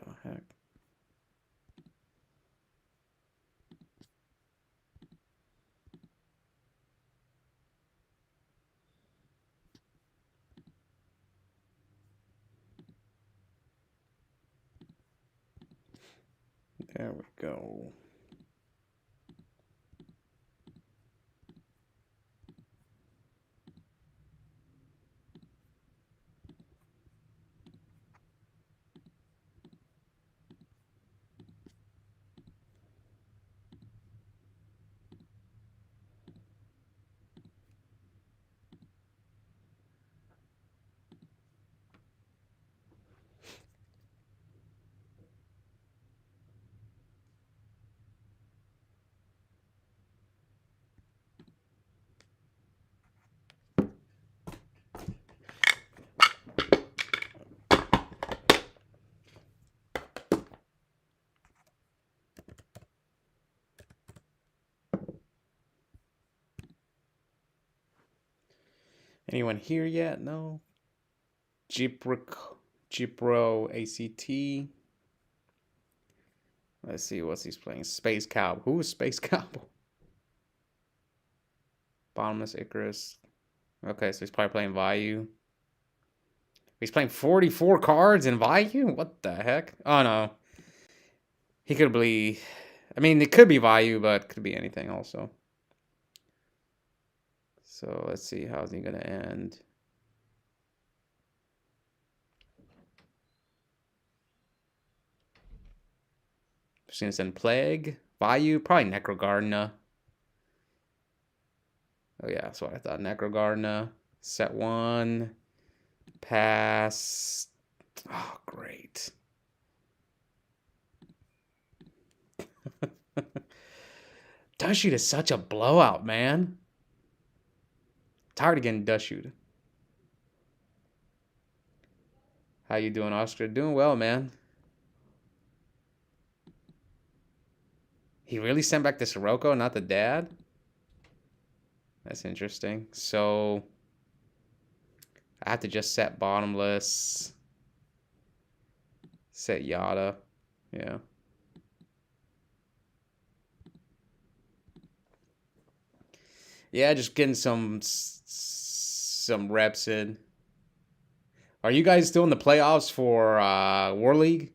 the heck? There we go. Anyone here yet? No. Jipro ACT. Let's see what's he's playing. Space Cow. Who is Space Cow? Bottomless Icarus. Okay, so he's probably playing Vayu. He's playing 44 cards in Vayu? What the heck? Oh no. He could be. I mean, it could be Vayu, but it could be anything also. So let's see. How's he going to end? Just going to send Plague. Vayu. Probably Necrogardener. Oh, yeah. That's what I thought. Necrogardener. Set 1. Pass. Oh, great. Dust Shoot is such a blowout, man. Tired of getting Dust Shoot. How you doing, Oscar? Doing well, man. He really sent back the Sirocco, not the dad? That's interesting. So I have to just set Bottomless. Set Yada. Yeah. Yeah, just getting some reps in. Are you guys still in the playoffs for War League?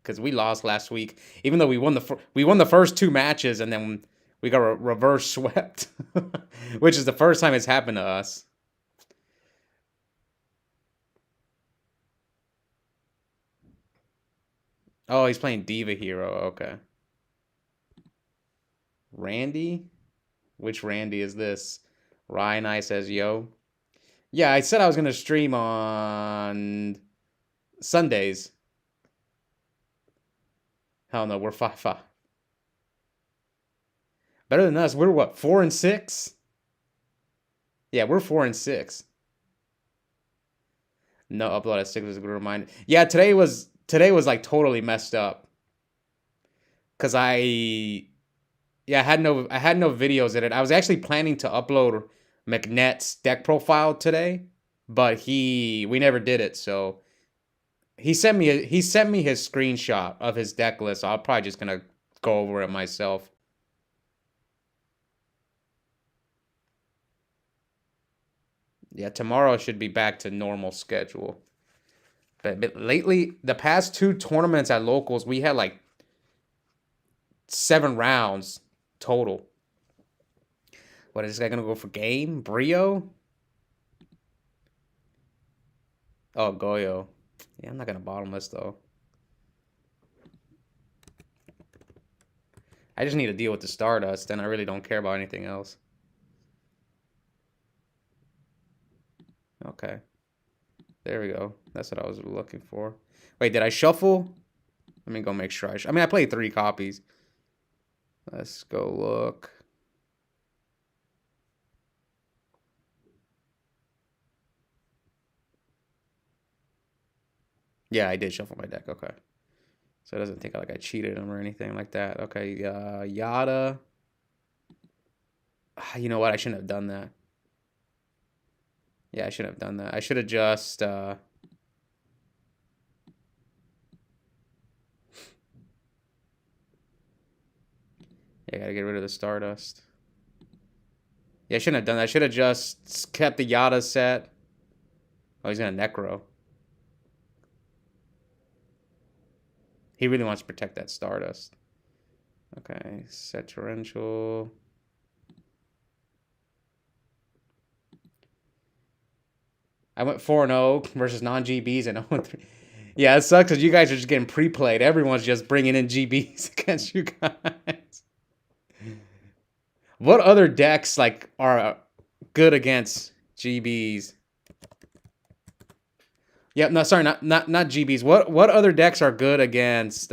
Because we lost last week, even though we won the first 2 matches, and then we got reverse swept, which is the first time it's happened to us. Oh, he's playing Diva Hero. Okay. Randy? Which Randy is this? Ryan I says, yo. Yeah, I said I was going to stream on Sundays. Hell no, we're 5-5. Better than us. We're what, 4-6? Yeah, we're 4-6. No upload at 6 was a good reminder. Yeah, today was like totally messed up. Cause I had no videos in it. I was actually planning to upload McNett's deck profile today, but we never did it. So he sent me his screenshot of his deck list. So I'm probably just gonna go over it myself. Yeah, tomorrow should be back to normal schedule. But lately, the past 2 tournaments at locals, we had like 7 rounds total. What is this guy gonna go for game? Brio? Oh, Goyo. Yeah, I'm not gonna Bottomless though. I just need to deal with the Stardust, and I really don't care about anything else. Okay. There we go. That's what I was looking for. Wait, did I shuffle? Let me go make sure I mean, I played 3 copies. Let's go look. Yeah, I did shuffle my deck. Okay. So it doesn't think like I cheated him or anything like that. Okay, Yada. You know what? I shouldn't have done that. Yeah, I shouldn't have done that. I should have just... Yeah, I gotta get rid of the Stardust. Yeah, I shouldn't have done that. I should have just kept the Yada set. Oh, he's gonna Necro. He really wants to protect that Stardust. Okay, set Torrential. I went 4-0 versus non-GBs and 0-3. Yeah, it sucks because you guys are just getting pre-played. Everyone's just bringing in GBs against you guys. What other decks like are good against GBs? Yep, no, sorry, not GBs. What other decks are good against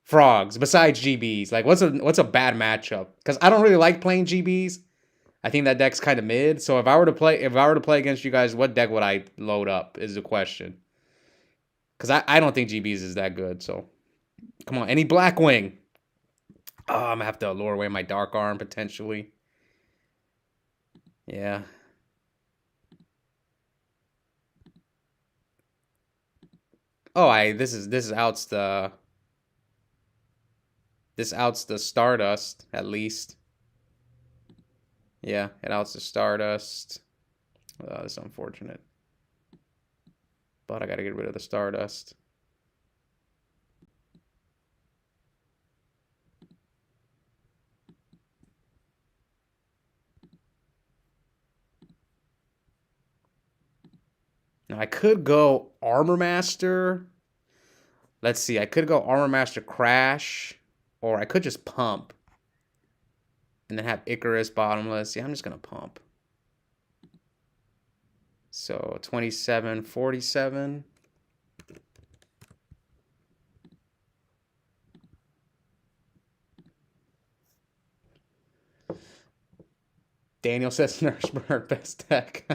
frogs besides GBs? Like, what's a bad matchup? Because I don't really like playing GBs. I think that deck's kind of mid. So if I were to play against you guys, what deck would I load up? Is the question. Because I don't think GBs is that good. So come on, any Blackwing. Oh, I'm gonna have to lure away my Dark Arm potentially. Yeah. Oh, this outs the Stardust at least. Yeah, it outs the Stardust. Oh, that's unfortunate. But I gotta get rid of the Stardust. Now I could go Armor Master. Let's see. I could go Armor Master Crash, or I could just pump and then have Icarus bottomless. Yeah, I'm just gonna pump. So 27, 47. Daniel says Nurseburg best deck.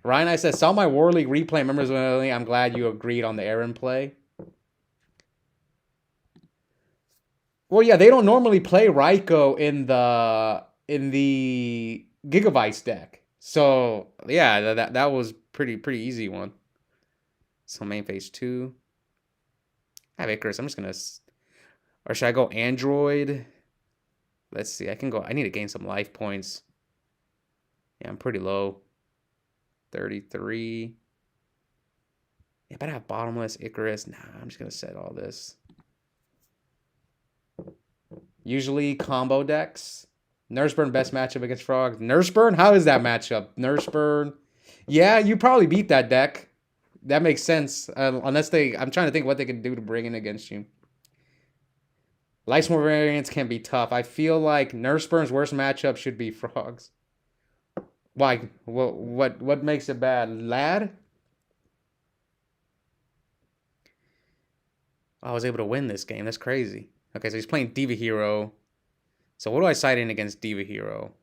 Ryan, I said, saw my War League replay members only. I'm glad you agreed on the Aaron play. Well, yeah, they don't normally play Raikou in the Gigavice deck. So yeah, that was pretty easy one. So main phase 2. I have Icarus. I'm just gonna, or should I go Android? Let's see. I can go. I need to gain some life points. Yeah, I'm pretty low. 33. Yeah, but I have bottomless Icarus. Nah, I'm just gonna set all this. Usually combo decks. Nurseburn best matchup against Frogs. Nurseburn? How is that matchup? Nurseburn. Yeah, you probably beat that deck. That makes sense. Unless I'm trying to think what they can do to bring in against you. Lightsmore variants can be tough. I feel like Nurseburn's worst matchup should be Frogs. Why? What makes it bad? Lad? I was able to win this game. That's crazy. Okay, so he's playing Diva Hero. So what do I side in against Diva Hero?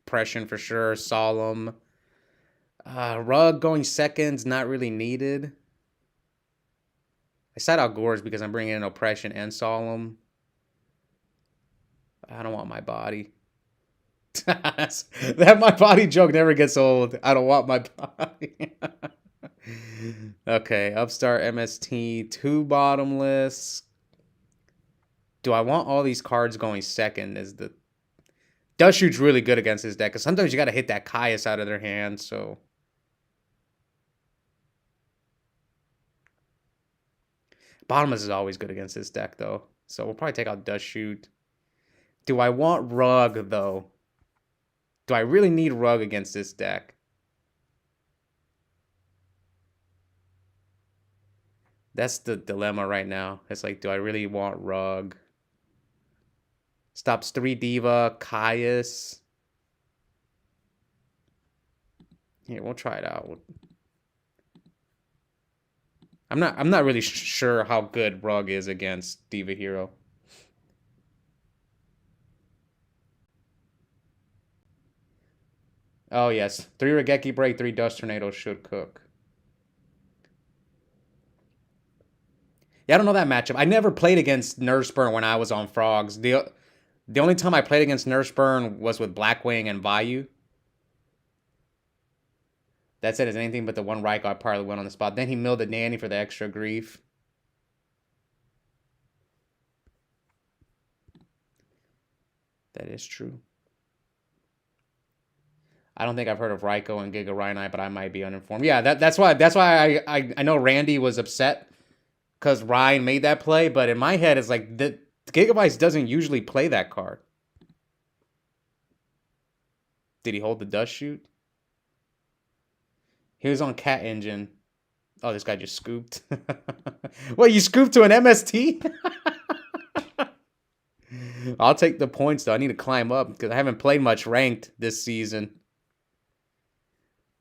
Oppression for sure. Solemn. Rug going seconds, not really needed. I side out Gores because I'm bringing in Oppression and Solemn. I don't want my body. That my body joke never gets old. I don't want my body. Okay, Upstart MST, 2 bottomless. Do I want all these cards going second? Dust Shoot's really good against this deck, because sometimes you got to hit that Caius out of their hand, so. Bottomless is always good against this deck, though. So we'll probably take out Dust Shoot. Do I want Rug, though? Do I really need Rug against this deck? That's the dilemma right now. It's like, do I really want Rug? Stops 3 Diva, Caius. Here, we'll try it out. I'm not really sure how good Rug is against Diva Hero. Oh yes, 3 Regeki Break, 3 Dust Tornadoes should cook. Yeah, I don't know that matchup. I never played against Nurseburn when I was on Frogs. The only time I played against Nurseburn was with Blackwing and Vayu. That said, is anything but the one Raikou I probably went on the spot. Then he milled the Nanny for the extra grief. That is true. I don't think I've heard of Raiko and Giga Reinite, but I might be uninformed. Yeah, that's why I know Randy was upset because Ryan made that play, but in my head it's like the Gigabytes doesn't usually play that card. Did he hold the dust shoot? He was on Cat Engine. Oh, this guy just scooped. What, you scooped to an MST? I'll take the points though. I need to climb up because I haven't played much ranked this season.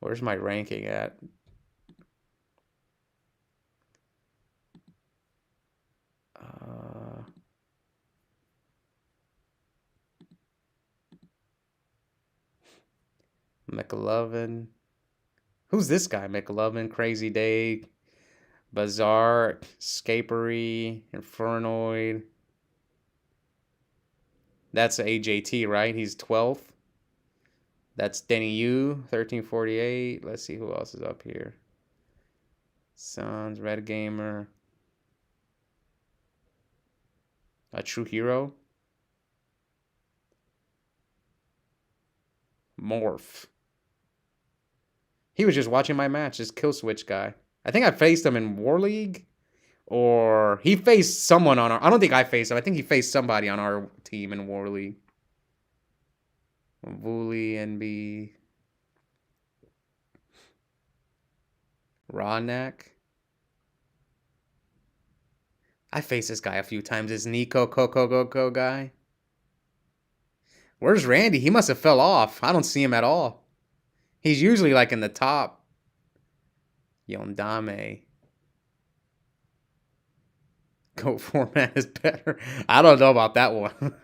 Where's my ranking at? McLovin. Who's this guy? McLovin, Crazy Day, Bizarre, Scapery, Infernoid. That's AJT, right? He's 12th. That's Denny Yu, 1348. Let's see who else is up here. Sons, Red Gamer. A True Hero. Morph. He was just watching my match, this Kill Switch guy. I think I faced him in War League. Or he faced someone on our... I don't think I faced him. I think he faced somebody on our team in War League. Vuli, NB. Rawnak. I faced this guy a few times. This Nico Coco guy. Where's Randy? He must have fell off. I don't see him at all. He's usually like in the top. Yondame. Goat format is better. I don't know about that one.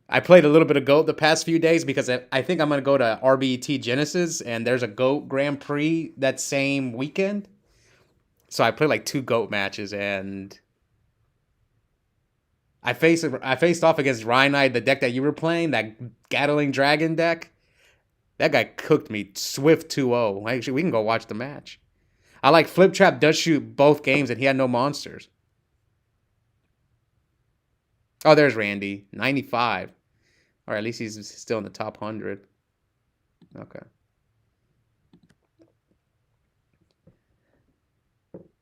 I played a little bit of GOAT the past few days because I think I'm going to go to RBT Genesis and there's a GOAT Grand Prix that same weekend. So I played like 2 GOAT matches and I faced off against Rheinide, the deck that you were playing, that Gatling Dragon deck. That guy cooked me swift 2-0. Actually, we can go watch the match. I like Flip Trap does shoot both games and he had no monsters. Oh, there's Randy. 95. Or at least he's still in the top 100. Okay.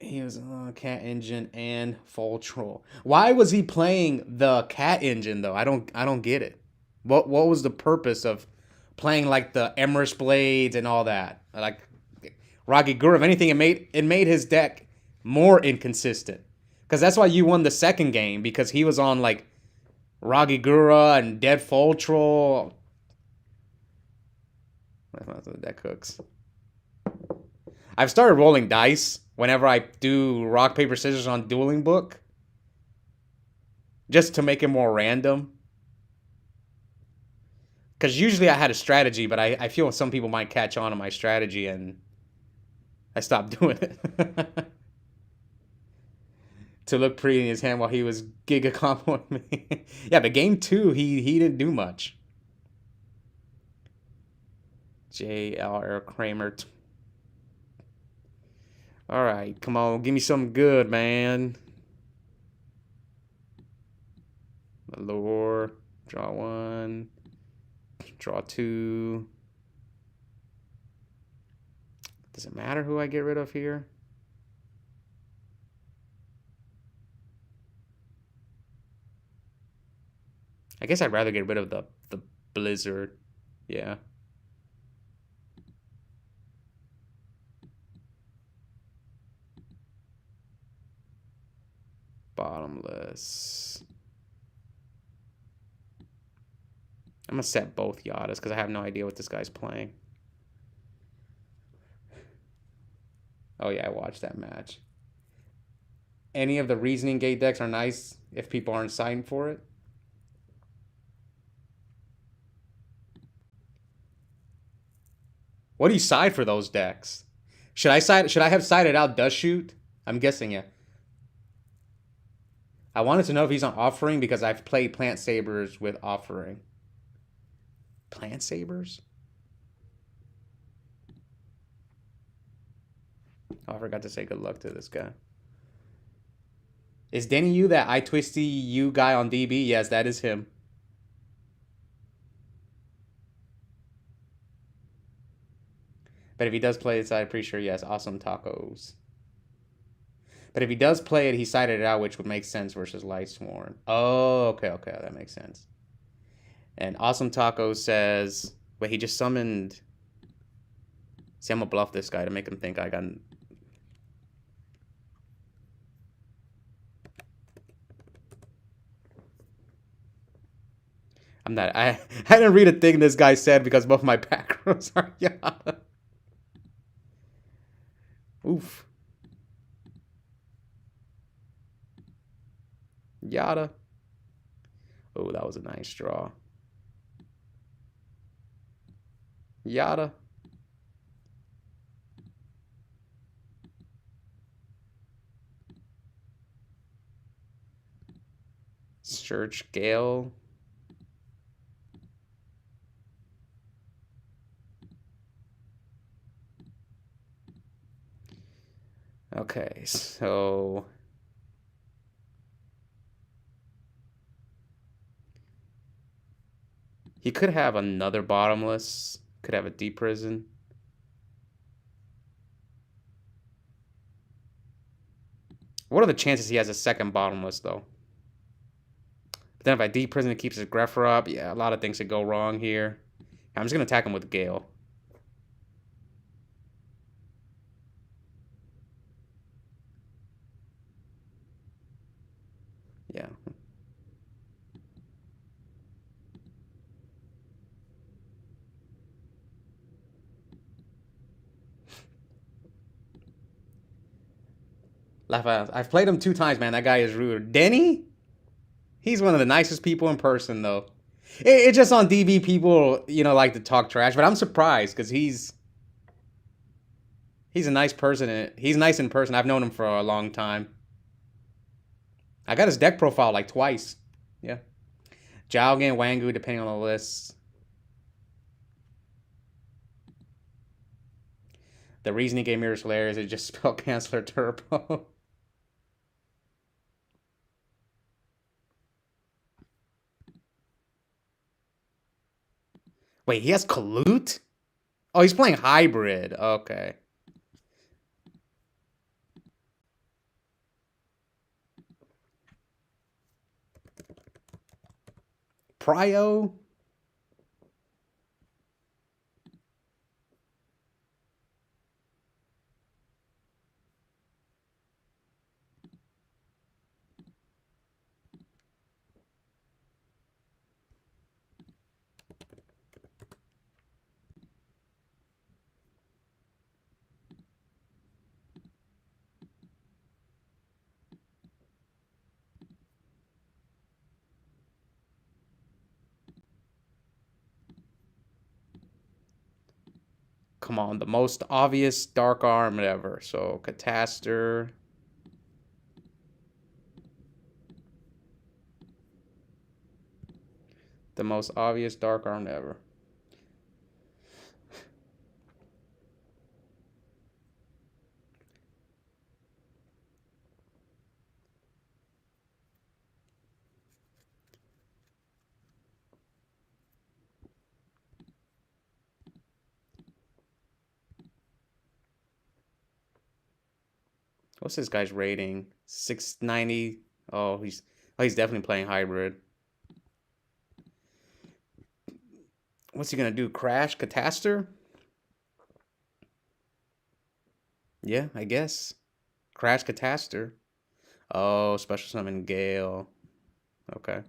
He was on Cat Engine and Fall Troll. Why was he playing the Cat Engine though? I don't get it. What was the purpose of playing like the Emrys Blades and all that? Like Ragi Guru, if anything, it made his deck more inconsistent. Because that's why you won the second game, because he was on like Ragi Gura and Dead Fall Troll. That's what that cooks. I've started rolling dice whenever I do rock, paper, scissors on Dueling Book. Just to make it more random. Because usually I had a strategy, but I feel some people might catch on to my strategy and I stopped doing it. To look pretty in his hand while he was giga comboing me. Yeah, but game 2, he didn't do much. J.L.R. Kramer. All right, come on, give me something good, man. Allure, draw 1, draw 2. Does it matter who I get rid of here? I guess I'd rather get rid of the Blizzard. Yeah. Bottomless. I'm going to set both Yadas because I have no idea what this guy's playing. Oh, yeah, I watched that match. Any of the Reasoning Gate decks are nice if people aren't signed for it. What do you side for those decks? Should I have sided out Dust Shoot? I'm guessing, yeah. I wanted to know if he's on Offering because I've played Plant Sabers with Offering. Plant Sabers? Oh, I forgot to say good luck to this guy. Is Denny Yu that I Twisty You guy on DB? Yes, that is him. But if he does play it, I'm pretty sure he has awesome tacos. But if he does play it, he cited it out, which would make sense versus Lightsworn. Oh, okay, okay, that makes sense. And Awesome Taco says, wait, he just summoned. See, I'm gonna bluff this guy to make him think I got. I'm not. I didn't read a thing this guy said because both my back rows are Yada. Oof. Yada. Oh, that was a nice draw. Yada. Search Gale. Okay, so he could have another bottomless. Could have a deep prison. What are the chances he has a second bottomless though? But then if I deep prison, it keeps his Grepher up. Yeah, a lot of things could go wrong here. I'm just gonna attack him with Gale. Yeah. Laugh out. I've played him 2 times, man. That guy is rude. Denny? He's one of the nicest people in person, though. It's just on DB people, like to talk trash, but I'm surprised because he's a nice person. He's nice in person. I've known him for a long time. I got his deck profile like twice. Yeah. Jalgan, Wangu, depending on the list. The reason he gave Mirror's Lair is it just spell Canceller Turbo. Wait, he has Colute? Oh, he's playing Hybrid. Okay. Prio? Come on, the most obvious Dark Arm ever. So, Catastor. The most obvious Dark Arm ever. What's this guy's rating? 690. Oh, he's definitely playing Hybrid. What's he gonna do? Crash Catastor? Yeah, I guess. Crash Catastor. Oh, special summon Gale. Okay.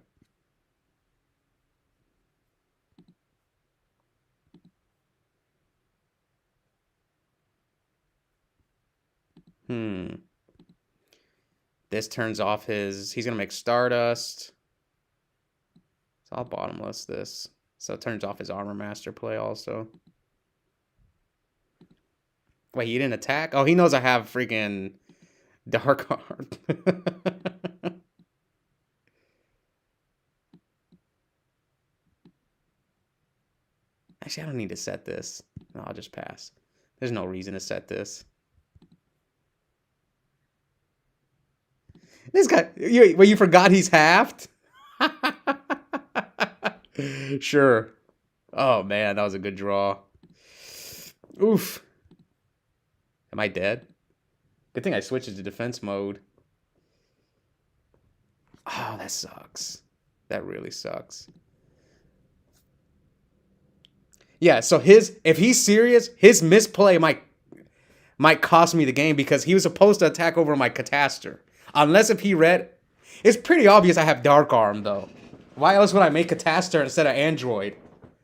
This turns off his. He's gonna make Stardust. It's all bottomless. This. So it turns off his Armor Master play also. Wait, he didn't attack? Oh, he knows I have freaking Dark Arm. Actually, I don't need to set this. No, I'll just pass. There's no reason to set this. This guy, you forgot he's halved? Sure. Oh, man, that was a good draw. Oof. Am I dead? Good thing I switched it to defense mode. Oh, that sucks. That really sucks. Yeah, so if he's serious, his misplay might cost me the game because he was supposed to attack over my Catastor. Unless if he read, it's pretty obvious I have Dark Arm though. Why else would I make Catastor instead of Android?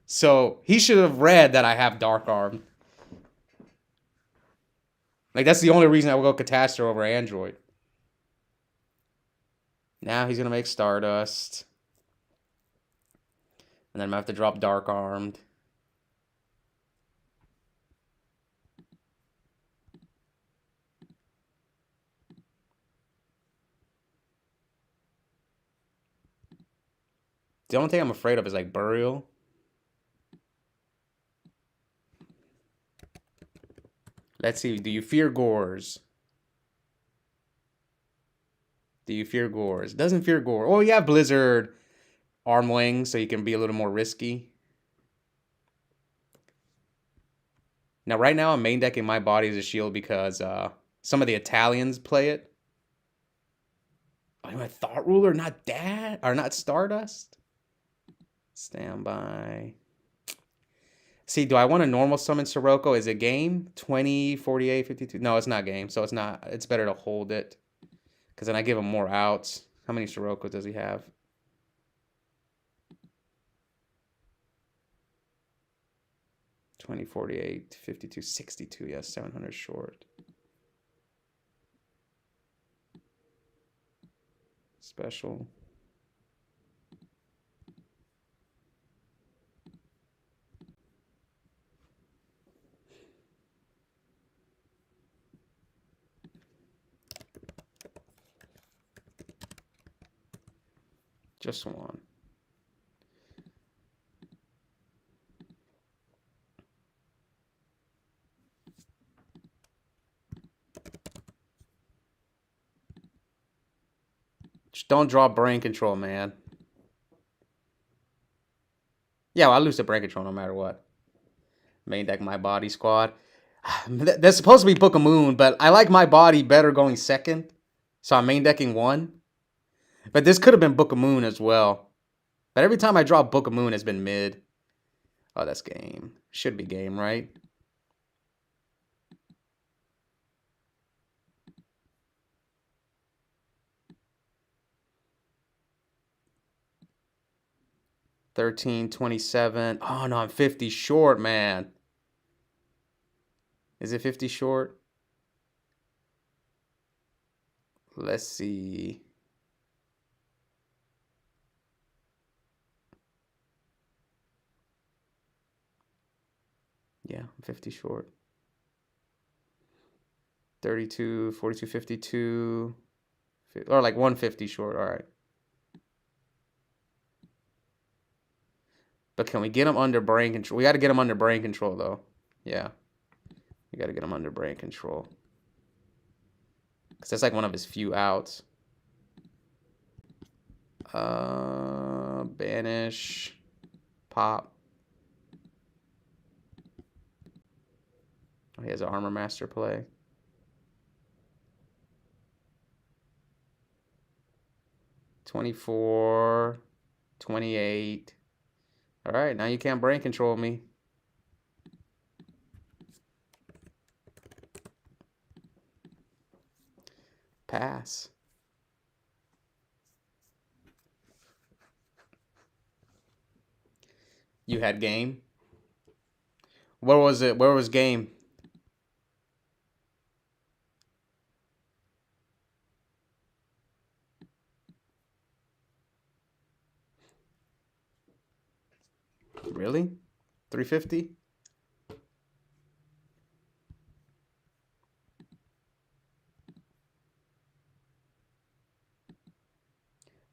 So he should have read that I have Dark Arm. Like that's the only reason I would go Catastor over Android. Now he's gonna make Stardust, and then I'm gonna have to drop Dark Armed. The only thing I'm afraid of is like Burial. Let's see. Do you fear Gores? Do you fear Gores? Doesn't fear Gore. Oh, you have Blizzard Arm Wings, so you can be a little more risky. Now, right now, I'm main decking my body as a shield because some of the Italians play it. Oh, you want Thought Ruler? Not that? Or not Stardust? Standby. See, do I want to normal summon Sirocco? Is it game? 20, 48, 52? No, it's not game, so it's not. It's better to hold it. Because then I give him more outs. How many Siroccos does he have? $20, 48, 52, 62. Yes, 700 short. Special. Just one. Just don't draw brain control, man. Yeah, well, I lose the brain control no matter what. Main deck my body squad. There's supposed to be Book of Moon, but I like my body better going second. So I'm main decking one. But this could have been Book of Moon as well. But every time I draw Book of Moon, it's been mid. Oh, that's game. Should be game, right? $13, 27. Oh, no, I'm 50 short, man. Is it 50 short? Let's see. Yeah, I'm 50 short. 32, 42, 52. Or like 150 short. All right. But can we get him under brain control? We got to get him under brain control, though. Yeah. We got to get him under brain control. Because that's like one of his few outs. Banish. Pop. Oh, he has an Armor Master play. $24, 28. All right, now you can't brain control me. Pass. You had game? Where was it? Where was game? Really? 350?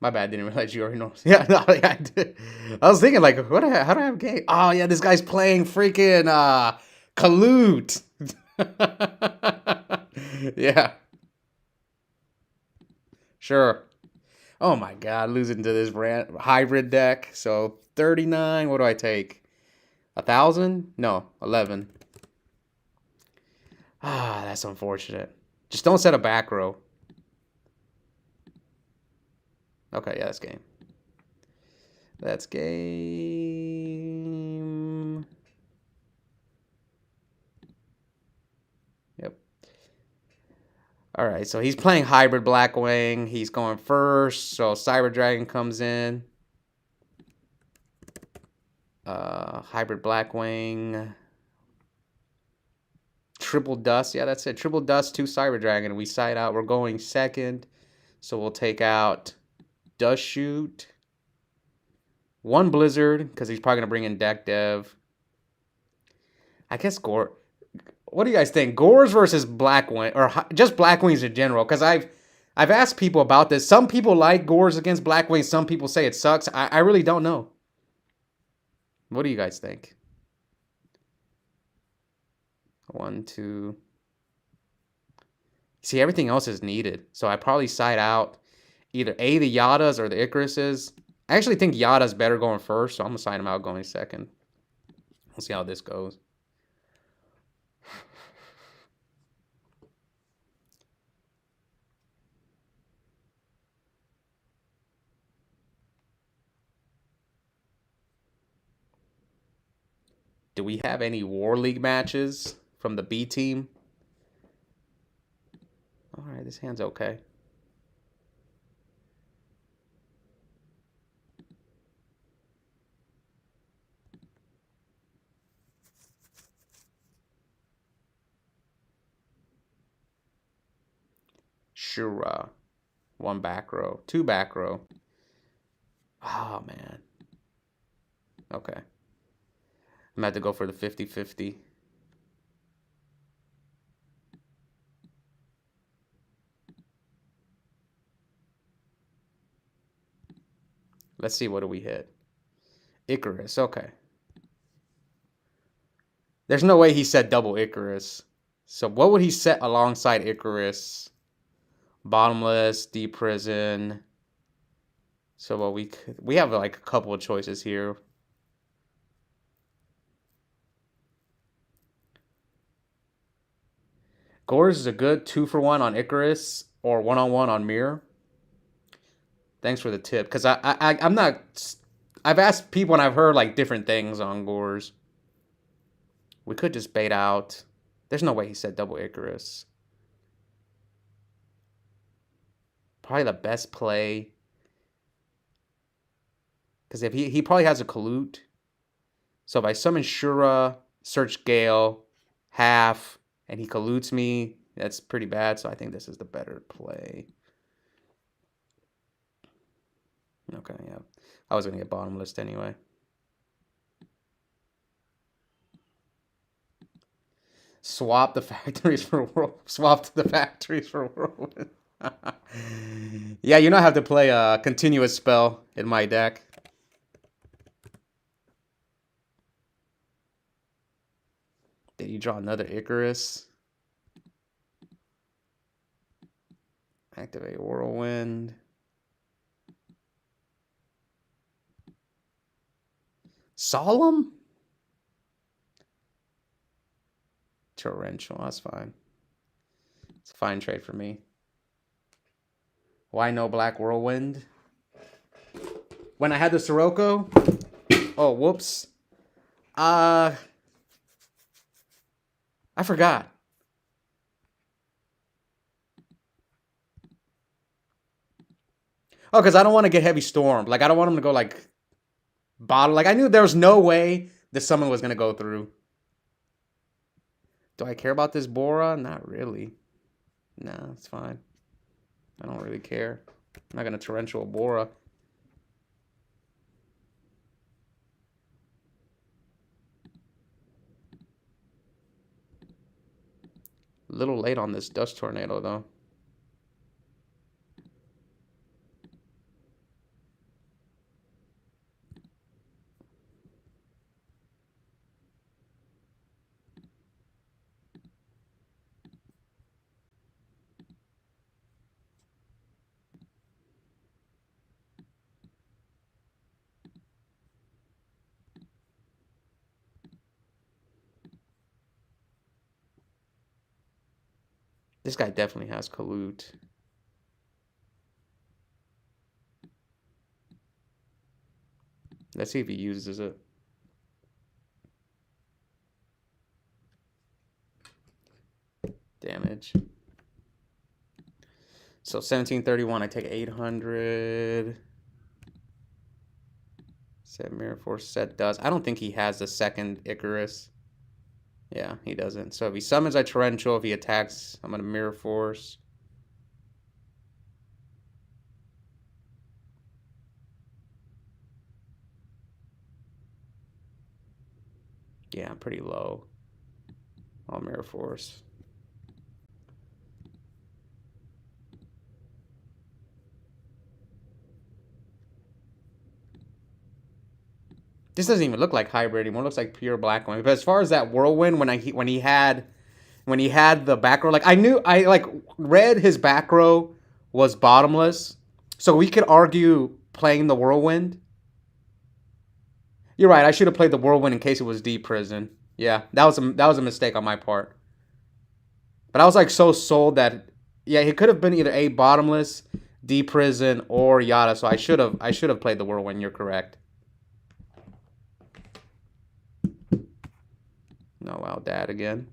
My bad, didn't realize you already know. Yeah, no, yeah, I did. I was thinking like, how do I have game? Oh yeah, this guy's playing freaking Kalut. Yeah. Sure. Oh my god, losing to this hybrid deck. So 39, what do I take? 1,000? No, 11. Ah, that's unfortunate. Just don't set a back row. Okay, yeah, that's game. That's game. Yep. All right, so he's playing hybrid Blackwing. He's going first, so Cyber Dragon comes in. Hybrid Blackwing. Triple Dust. Yeah, that's it. Triple Dust, 2 Cyber Dragon. We side out. We're going second, so we'll take out Dust Shoot. 1 Blizzard, because he's probably going to bring in Deck Dev. I guess Gore. What do you guys think? Gores versus Blackwing, or just Blackwings in general? Because I've asked people about this. Some people like Gores against Blackwings. Some people say it sucks. I really don't know. What do you guys think? 1, 2. See, everything else is needed. So I probably side out either A, the Yadas or the Icaruses. I actually think Yada's better going first, so I'm going to side him out going second. We'll see how this goes. Do we have any War League matches from the B team? All right, this hand's okay. Shura. 1 back row. 2 back row. Oh, man. Okay. I'm about to go for the 50-50. Let's see, what do we hit? Icarus, okay. There's no way he set double Icarus. So what would he set alongside Icarus? Bottomless, Deep Prison. So what we have like a couple of choices here. Gores is a good 2-for-1 on Icarus or 1-on-1 on Mirror. Thanks for the tip, because I'm not. I've asked people and I've heard like different things on Gores. We could just bait out. There's no way he said double Icarus. Probably the best play. Because if he probably has a Kalute. So if I summon Shura, search Gale, half, and he Kalutes me, that's pretty bad. So I think this is the better play. Okay, yeah. I was going to get bottomless anyway. Swap the factories for Whirlwind. Yeah, you know I have to play a continuous spell in my deck. Did you draw another Icarus? Activate Whirlwind. Solemn? Torrential, that's fine. It's a fine trade for me. Why no Black Whirlwind? When I had the Sirocco? Oh, whoops. I forgot. Oh, because I don't want to get Heavy Storm. Like, I don't want him to go, like, bottle. Like, I knew there was no way the summon was going to go through. Do I care about this Bora? Not really. No, it's fine. I don't really care. I'm not going to Torrential Bora. A little late on this Dust Tornado, though. This guy definitely has Kalut. Let's see if he uses it. Damage. So 1731, I take 800. Set Mirror Force, set does. I don't think he has the second Icarus. Yeah, he doesn't. So if he summons a Torrential, if he attacks, I'm going to Mirror Force. Yeah, I'm pretty low. I'll Mirror Force. This doesn't even look like hybrid anymore. It looks like pure black one. But as far as that Whirlwind, when he had the back row, like I like read his back row was bottomless, so we could argue playing the Whirlwind. You're right. I should have played the Whirlwind in case it was Deep Prison. Yeah, that was a mistake on my part. But I was like so sold that yeah, he could have been either a bottomless, Deep Prison, or Yada. So I should have played the Whirlwind. You're correct. No, wow, Dad again.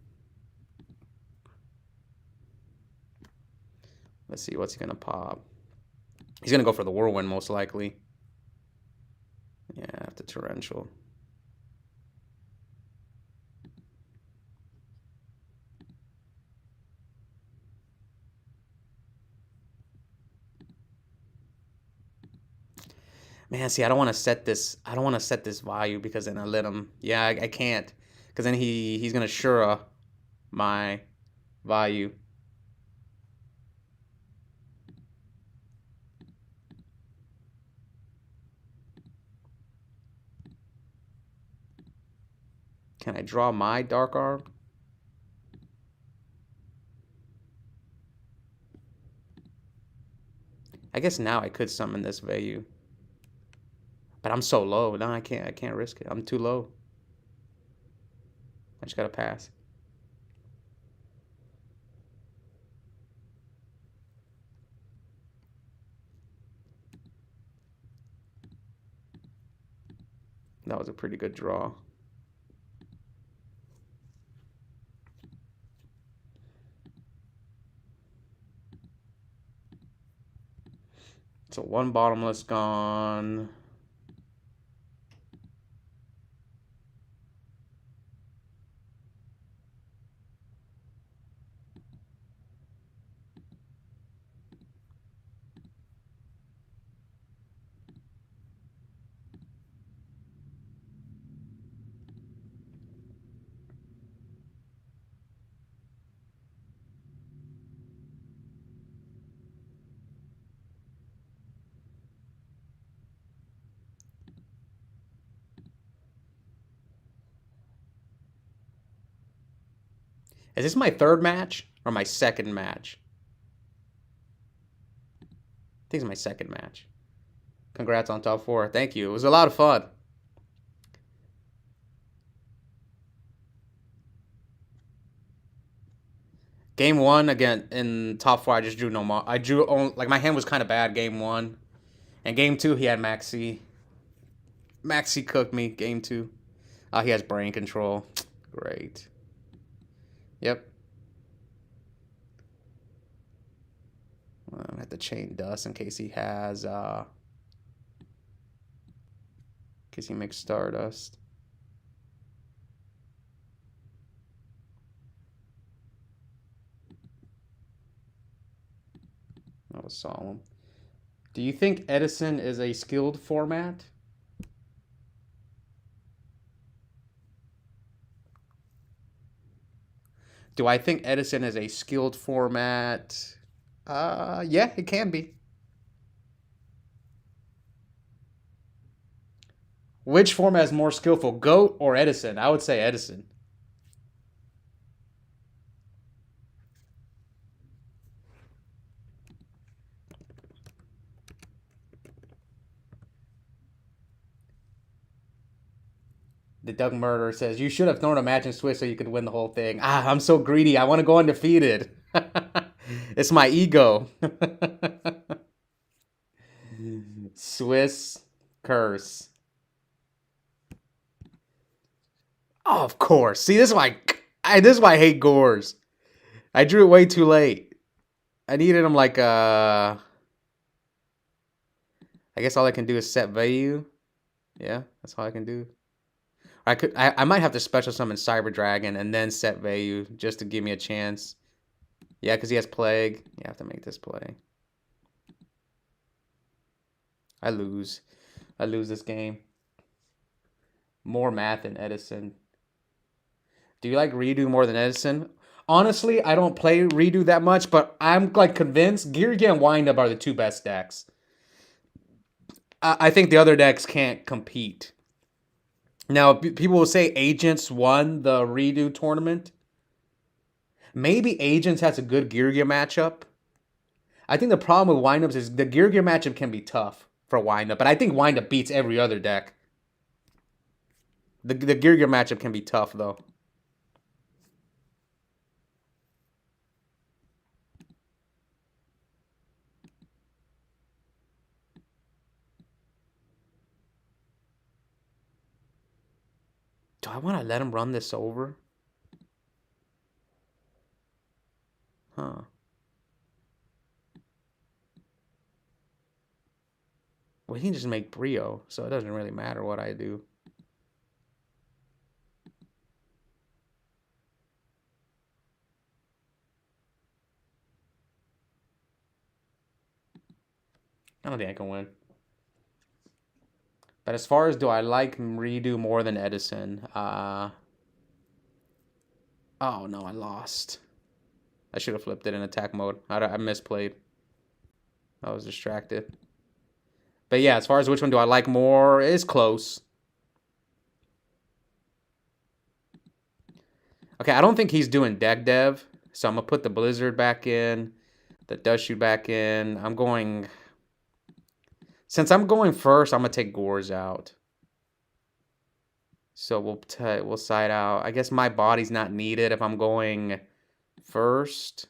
Let's see, what's he gonna pop? He's gonna go for the Whirlwind most likely. Yeah, after Torrential. Man, see, I don't want to set this. I don't want to set this value because then I let him. Yeah, I can't, because then he's gonna Shura my value. Can I draw my Dark Arm? I guess now I could summon this value, but I'm so low. No, I can't. I can't risk it. I'm too low. I just gotta pass. That was a pretty good draw. So one bottomless gone. Is this my third match or my second match? I think it's my second match. Congrats on top 4. Thank you. It was a lot of fun. Game 1 again in top 4. I just drew no more. I drew only, like my hand was kind of bad game 1, and game 2 he had Maxi. Maxi cooked me game 2. He has brain control. Great. Yep. I have to chain dust in case he has. In case he makes Stardust. That was solemn. Do you think Edison is a skilled format? Do I think Edison is a skilled format? Yeah, it can be. Which format is more skillful, GOAT or Edison? I would say Edison. The Doug Murder says, you should have thrown a match and switch so you could win the whole thing. I'm so greedy. I want to go undefeated. It's my ego. Swiss curse. Oh, of course. See, this is why I hate Gores. I drew it way too late. I needed him like I guess all I can do is set value. Yeah, that's all I can do. I might have to special summon Cyber Dragon and then set value just to give me a chance. Yeah, because he has plague. You have to make this play. I lose. I lose this game. More math than Edison. Do you like Redo more than Edison? Honestly, I don't play Redo that much, but I'm like convinced Geargia and Windup are the two best decks. I think the other decks can't compete. Now, people will say Agents won the Redo tournament. Maybe Agents has a good Geargia matchup. I think the problem with Windups is the Geargia matchup can be tough for Windup, but I think Windup beats every other deck. The Geargia matchup can be tough, though. Do I want to let him run this over? Huh. Well, he can just make Brio, so it doesn't really matter what I do. I don't think I can win. But as far as do I like Redo more than Edison? Oh no, I lost. I should have flipped it in attack mode. I misplayed. I was distracted. But yeah, as far as which one do I like more, it's close. Okay, I don't think he's doing deck dev, so I'm gonna put the Blizzard back in, the Dust Shoot back in. Since I'm going first, I'm gonna take Gores out. So we'll side out. I guess my body's not needed if I'm going first.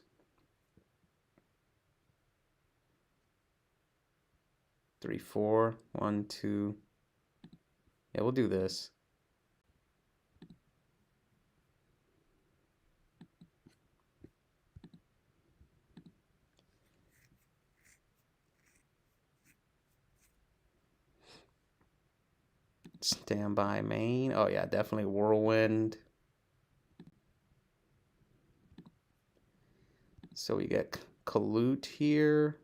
Three, four, 1, 2. Yeah, we'll do this. Standby main. Oh yeah, definitely Whirlwind. So we get Kalute here.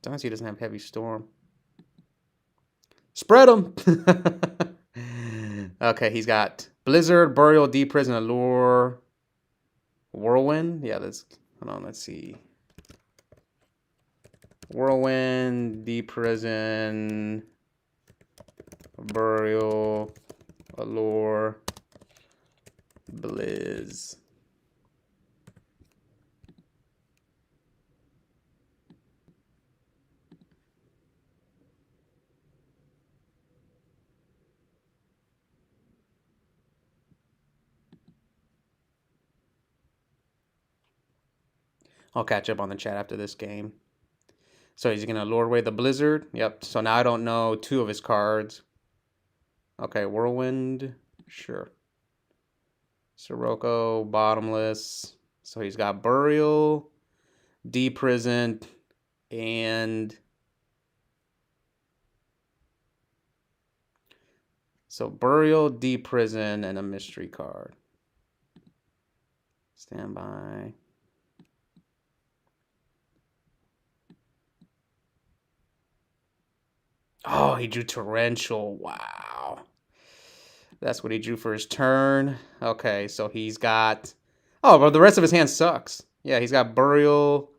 Sometimes he doesn't have Heavy Storm. Spread him! Okay, he's got Blizzard, Burial, Deep Prison, Allure, Whirlwind. Yeah, hold on, let's see. Whirlwind, Deep Prison, Burial, Allure, Blizz. I'll catch up on the chat after this game. So he's going to lure away the Blizzard. Yep. So now I don't know 2 of his cards. Okay, Whirlwind. Sure. Sirocco, Bottomless. So he's got Burial, Deep Prison, and... So Burial, Deep Prison, and a mystery card. Standby. Oh, he drew Torrential. Wow. That's what he drew for his turn. Okay, so he's got... Oh, but the rest of his hand sucks. Yeah, he's got Burial,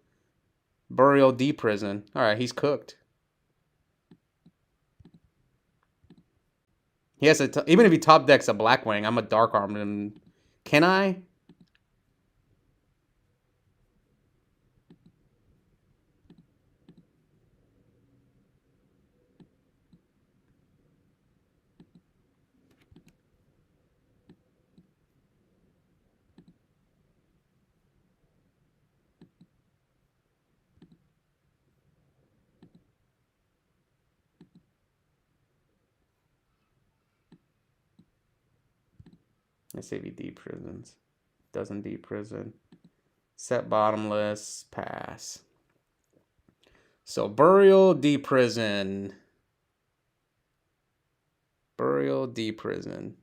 Deep Prison. All right, he's cooked. He has even if he top decks a Blackwing, I'm a Dark Arm him. Can I? SAV D prisons. Doesn't D prison. Set bottomless. Pass. So burial D prison. Burial D prison.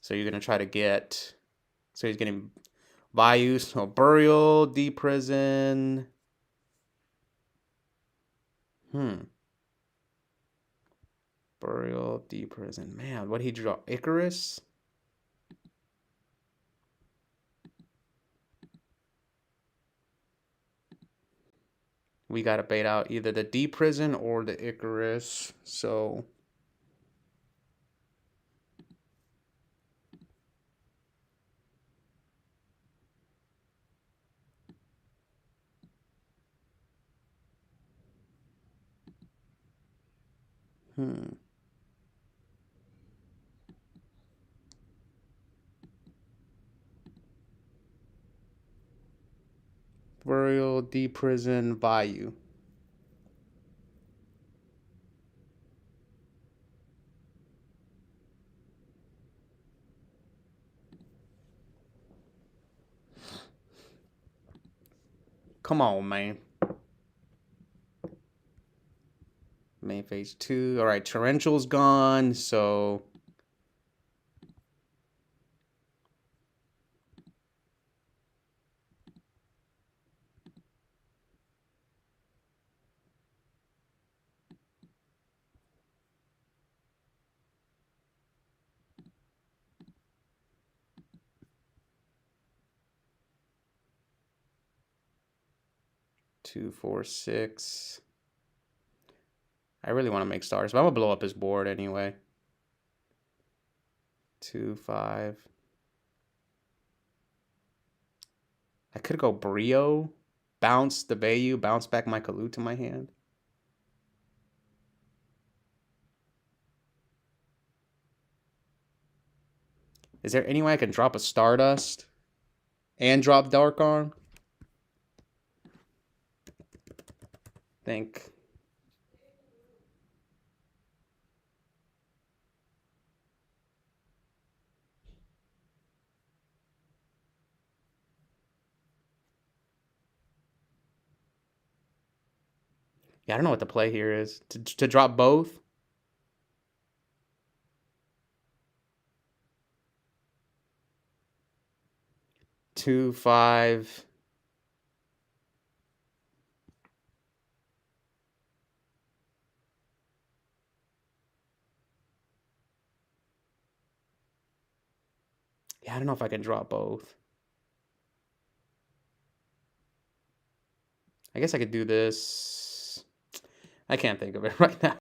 So you're gonna try to get. So he's getting Vayu. So burial D prison. Burial D prison. Man, what did he draw? Icarus. We gotta bait out either the D prison or the Icarus. So. Burial D prison Vayu. Come on, man. Main phase 2. All right, Torrential's gone, so 2, 4, 6. I really want to make stars, but I'm gonna blow up his board anyway. 2, 5. I could go Brio, bounce the Bayu, bounce back my Kalu to my hand. Is there any way I can drop a Stardust and drop Dark Arm? Think. Yeah, I don't know what the play here is. To drop both? Two, 5. Yeah, I don't know if I can drop both. I guess I could do this. I can't think of it right now.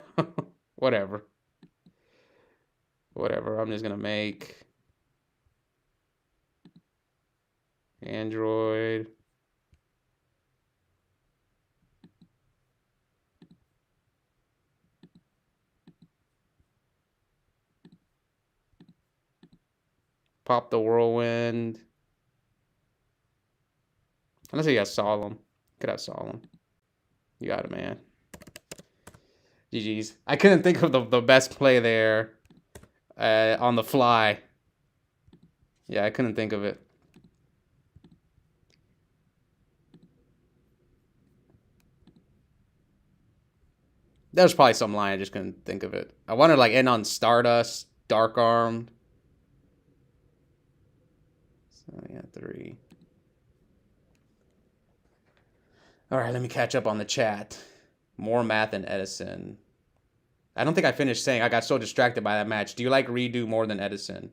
Whatever. Whatever. I'm just going to make Android. Pop the Whirlwind. Unless you got Solemn. Could have Solemn. You got it, man. GG's. I couldn't think of the best play there on the fly. Yeah, I couldn't think of it. There's probably some line I just couldn't think of it. I wanted to like end on Stardust, Dark Armed. So yeah, 3. All right, let me catch up on the chat. More math than Edison. I don't think I finished saying. I got so distracted by that match. Do you like Redo more than Edison?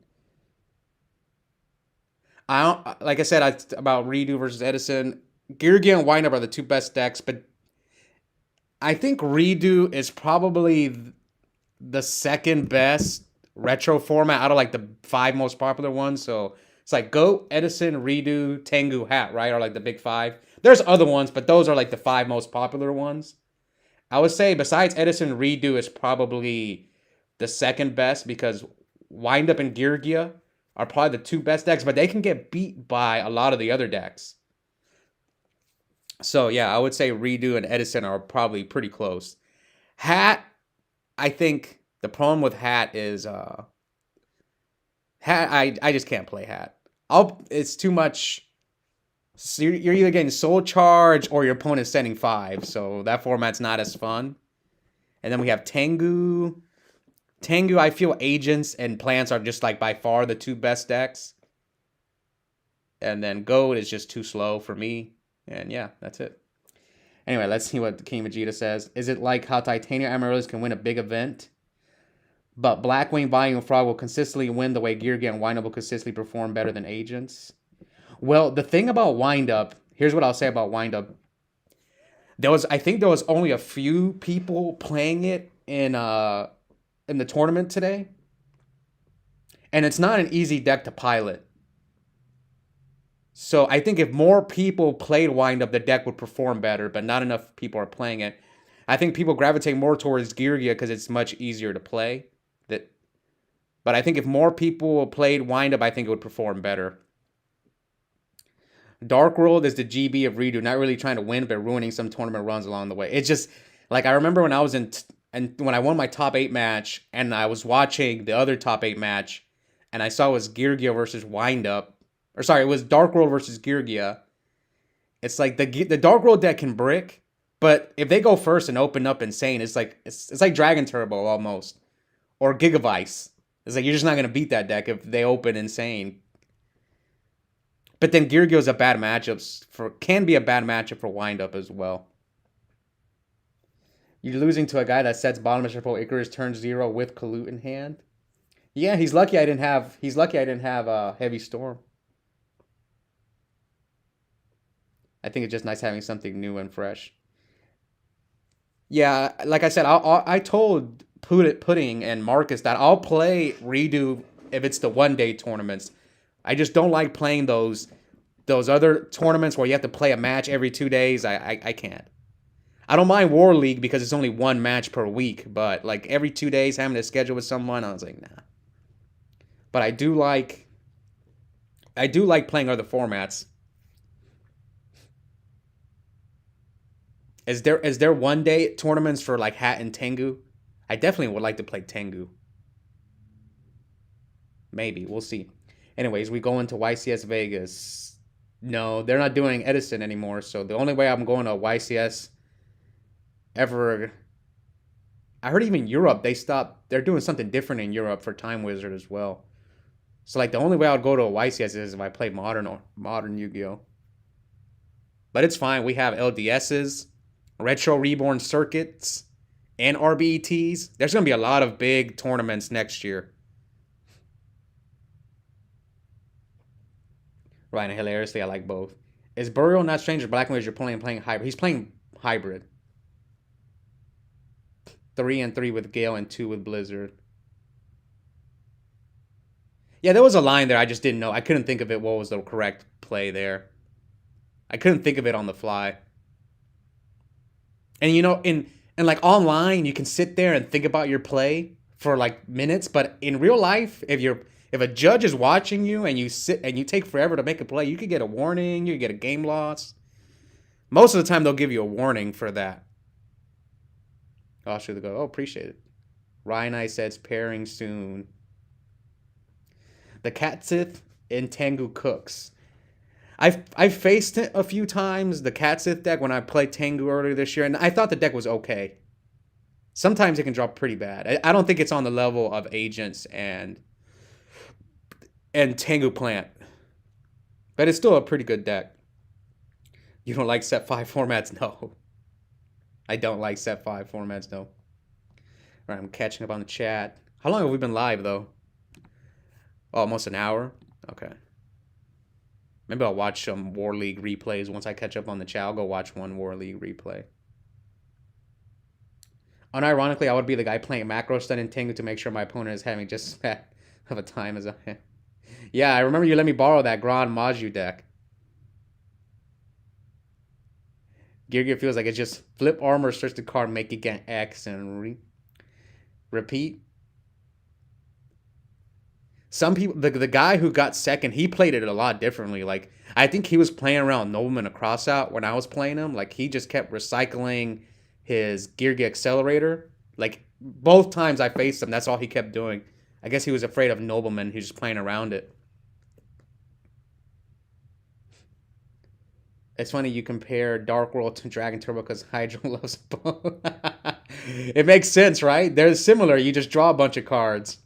I don't. Like I said, about Redo versus Edison. Girgia and Windup are the two best decks, but I think Redo is probably the second best retro format out of like the 5 most popular ones. So it's like Goat, Edison, Redo, Tengu, Hat, right? Are like the big 5. There's other ones, but those are like the 5 most popular ones. I would say besides Edison, Redo is probably the second best because Windup and Girgia are probably the two best decks, but they can get beat by a lot of the other decks. So yeah, I would say Redo and Edison are probably pretty close. Hat, I think the problem with Hat is Hat. I just can't play Hat. It's too much. So you're either getting Soul Charge or your opponent's sending 5, so that format's not as fun. And then we have Tengu. Tengu, I feel Agents and Plants are just like by far the two best decks. And then Goat is just too slow for me. And yeah, that's it. Anyway, let's see what King Vegeta says. Is it like how Titanium Amaryllis can win a big event, but Blackwing, Volume, Frog will consistently win the way Gear and Windup will consistently perform better than Agents? Well, the thing about Windup, here's what I'll say about Windup. I think there was only a few people playing it in the tournament today. And it's not an easy deck to pilot. So I think if more people played Windup, the deck would perform better, but not enough people are playing it. I think people gravitate more towards Geargia because it's much easier to play. But I think if more people played Windup, I think it would perform better. Dark World is the GB of Redo, not really trying to win, but ruining some tournament runs along the way. It's just, like, I remember when I was when I won my top 8 match, and I was watching the other top 8 match, and I saw it was Geargia versus Windup. Or sorry, it was Dark World versus Geargia. It's like the Dark World deck can brick, but if they go first and open up Insane, it's like Dragon Turbo almost. Or Gigavice. It's like you're just not gonna beat that deck if they open Insane. But then Geargia is can be a bad matchup for Windup as well. You're losing to a guy that sets bottom of Triple Icarus turn 0 with Kalut in hand. Yeah, he's lucky I didn't have Heavy Storm. I think it's just nice having something new and fresh. Yeah, like I said, I told Pudding and Marcus that I'll play Redo if it's the one-day tournaments. I just don't like playing those other tournaments where you have to play a match every 2 days. I can't. I don't mind War League because it's only one match per week, but like every 2 days having to schedule with someone, I was like, nah. But I do like playing other formats. Is there one day tournaments for like Hat and Tengu? I definitely would like to play Tengu. Maybe, we'll see. Anyways, we go into YCS Vegas. No, they're not doing Edison anymore, so the only way I'm going to YCS ever... I heard even Europe, they're doing something different in Europe for Time Wizard as well. So like the only way I would go to a YCS is if I play modern Yu-Gi-Oh! But it's fine, we have LDSs, Retro Reborn Circuits, and RBETs. There's going to be a lot of big tournaments next year. Right, and hilariously, I like both. Is Burial not Stranger Blackman as you're playing hybrid? He's playing hybrid. 3-3 with Gale and 2 with Blizzard. Yeah, there was a line there I just didn't know. I couldn't think of it. What was the correct play there? I couldn't think of it on the fly. And you know, in like online, you can sit there and think about your play for like minutes. But in real life, if a judge is watching you and you sit and you take forever to make a play, you could get a warning. You could get a game loss. Most of the time, they'll give you a warning for that. I'll shoot the go. Oh, appreciate it. Ryan I says pairing soon. The Catsith and Tengu Cooks. I've faced it a few times, the Catsith deck, when I played Tengu earlier this year, and I thought the deck was okay. Sometimes it can drop pretty bad. I don't think it's on the level of Agents and Tengu Plant. But it's still a pretty good deck. You don't like set 5 formats? No. I don't like set 5 formats, no. Alright, I'm catching up on the chat. How long have we been live, though? Oh, almost an hour? Okay. Maybe I'll watch some War League replays once I catch up on the chat. I'll go watch one War League replay. Unironically, I would be the guy playing Macro Stun and Tengu to make sure my opponent is having just as bad of a time as I am. Yeah, I remember you let me borrow that Grand Maju deck. Gear feels like it's just flip armor, search the card, make it get X, and repeat. some people, the guy who got second, he played it a lot differently. Like I think he was playing around Nobleman a cross out when I was playing him. Like he just kept recycling his gear accelerator. Like both times I faced him, that's all he kept doing. I guess he was afraid of Nobleman. He was just playing around it. It's funny you compare Dark World to Dragon Turbo because Hydro loves both. It makes sense, right? They're similar. You just draw a bunch of cards.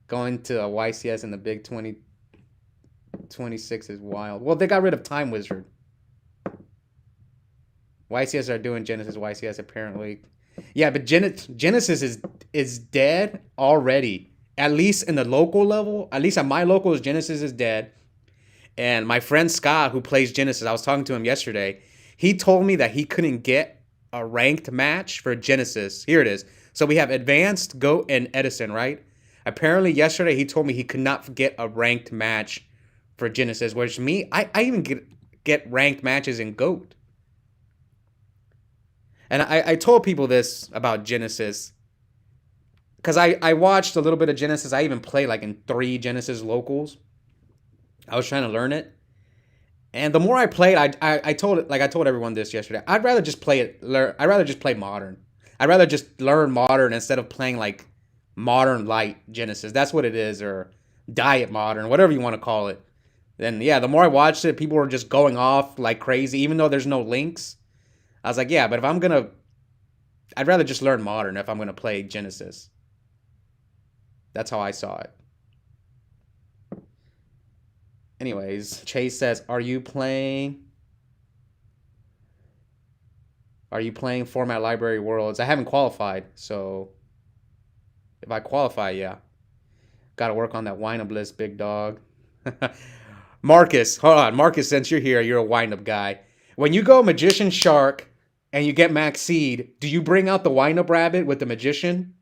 Going to a YCS in the big 2026 is wild. Well, they got rid of Time Wizard. YCS are doing Genesis YCS apparently. Yeah, but Genesis is dead already. At least in the local level, at least at my locals, Genesis is dead. And my friend Scott, who plays Genesis, I was talking to him yesterday. He told me that he couldn't get a ranked match for Genesis. Here it is. So we have Advanced, Goat, and Edison, right? Apparently yesterday he told me he could not get a ranked match for Genesis, which me, I even get ranked matches in GOAT. And I told people this about Genesis because I watched a little bit of Genesis. I even played like in 3 Genesis locals. I was trying to learn it. And the more I played, I told everyone this yesterday. I'd rather just play modern. I'd rather just learn modern instead of playing like modern light Genesis. That's what it is, or diet modern, whatever you want to call it. Then yeah, the more I watched it, people were just going off like crazy, even though there's no links. I was like, yeah, but I'd rather just learn modern if I'm gonna play Genesis. That's how I saw it. Anyways, Chase says, Are you playing Format Library Worlds? I haven't qualified, so if I qualify, yeah. Got to work on that wind-up list, big dog. Marcus, hold on. Marcus, since you're here, you're a wind-up guy. When you go Magician Shark and you get Max Seed, do you bring out the wind-up rabbit with the Magician?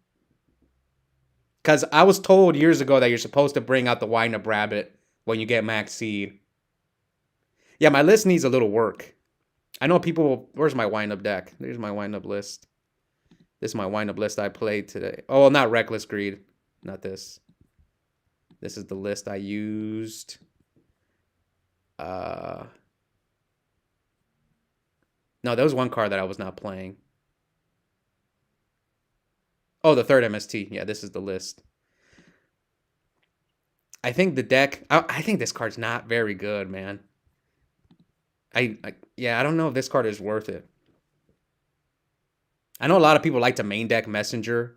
Because I was told years ago that you're supposed to bring out the wind-up rabbit when you get Max Seed. Yeah, my list needs a little work. I know people... Where's my wind-up deck? There's my wind-up list. This is my wind-up list I played today. Oh, not Reckless Greed. Not this. This is the list I used. No, there was one card that I was not playing. Oh, the third MST. Yeah, this is the list. I think the deck... I think this card's not very good, man. I don't know if this card is worth it. I know a lot of people like to main deck Messenger.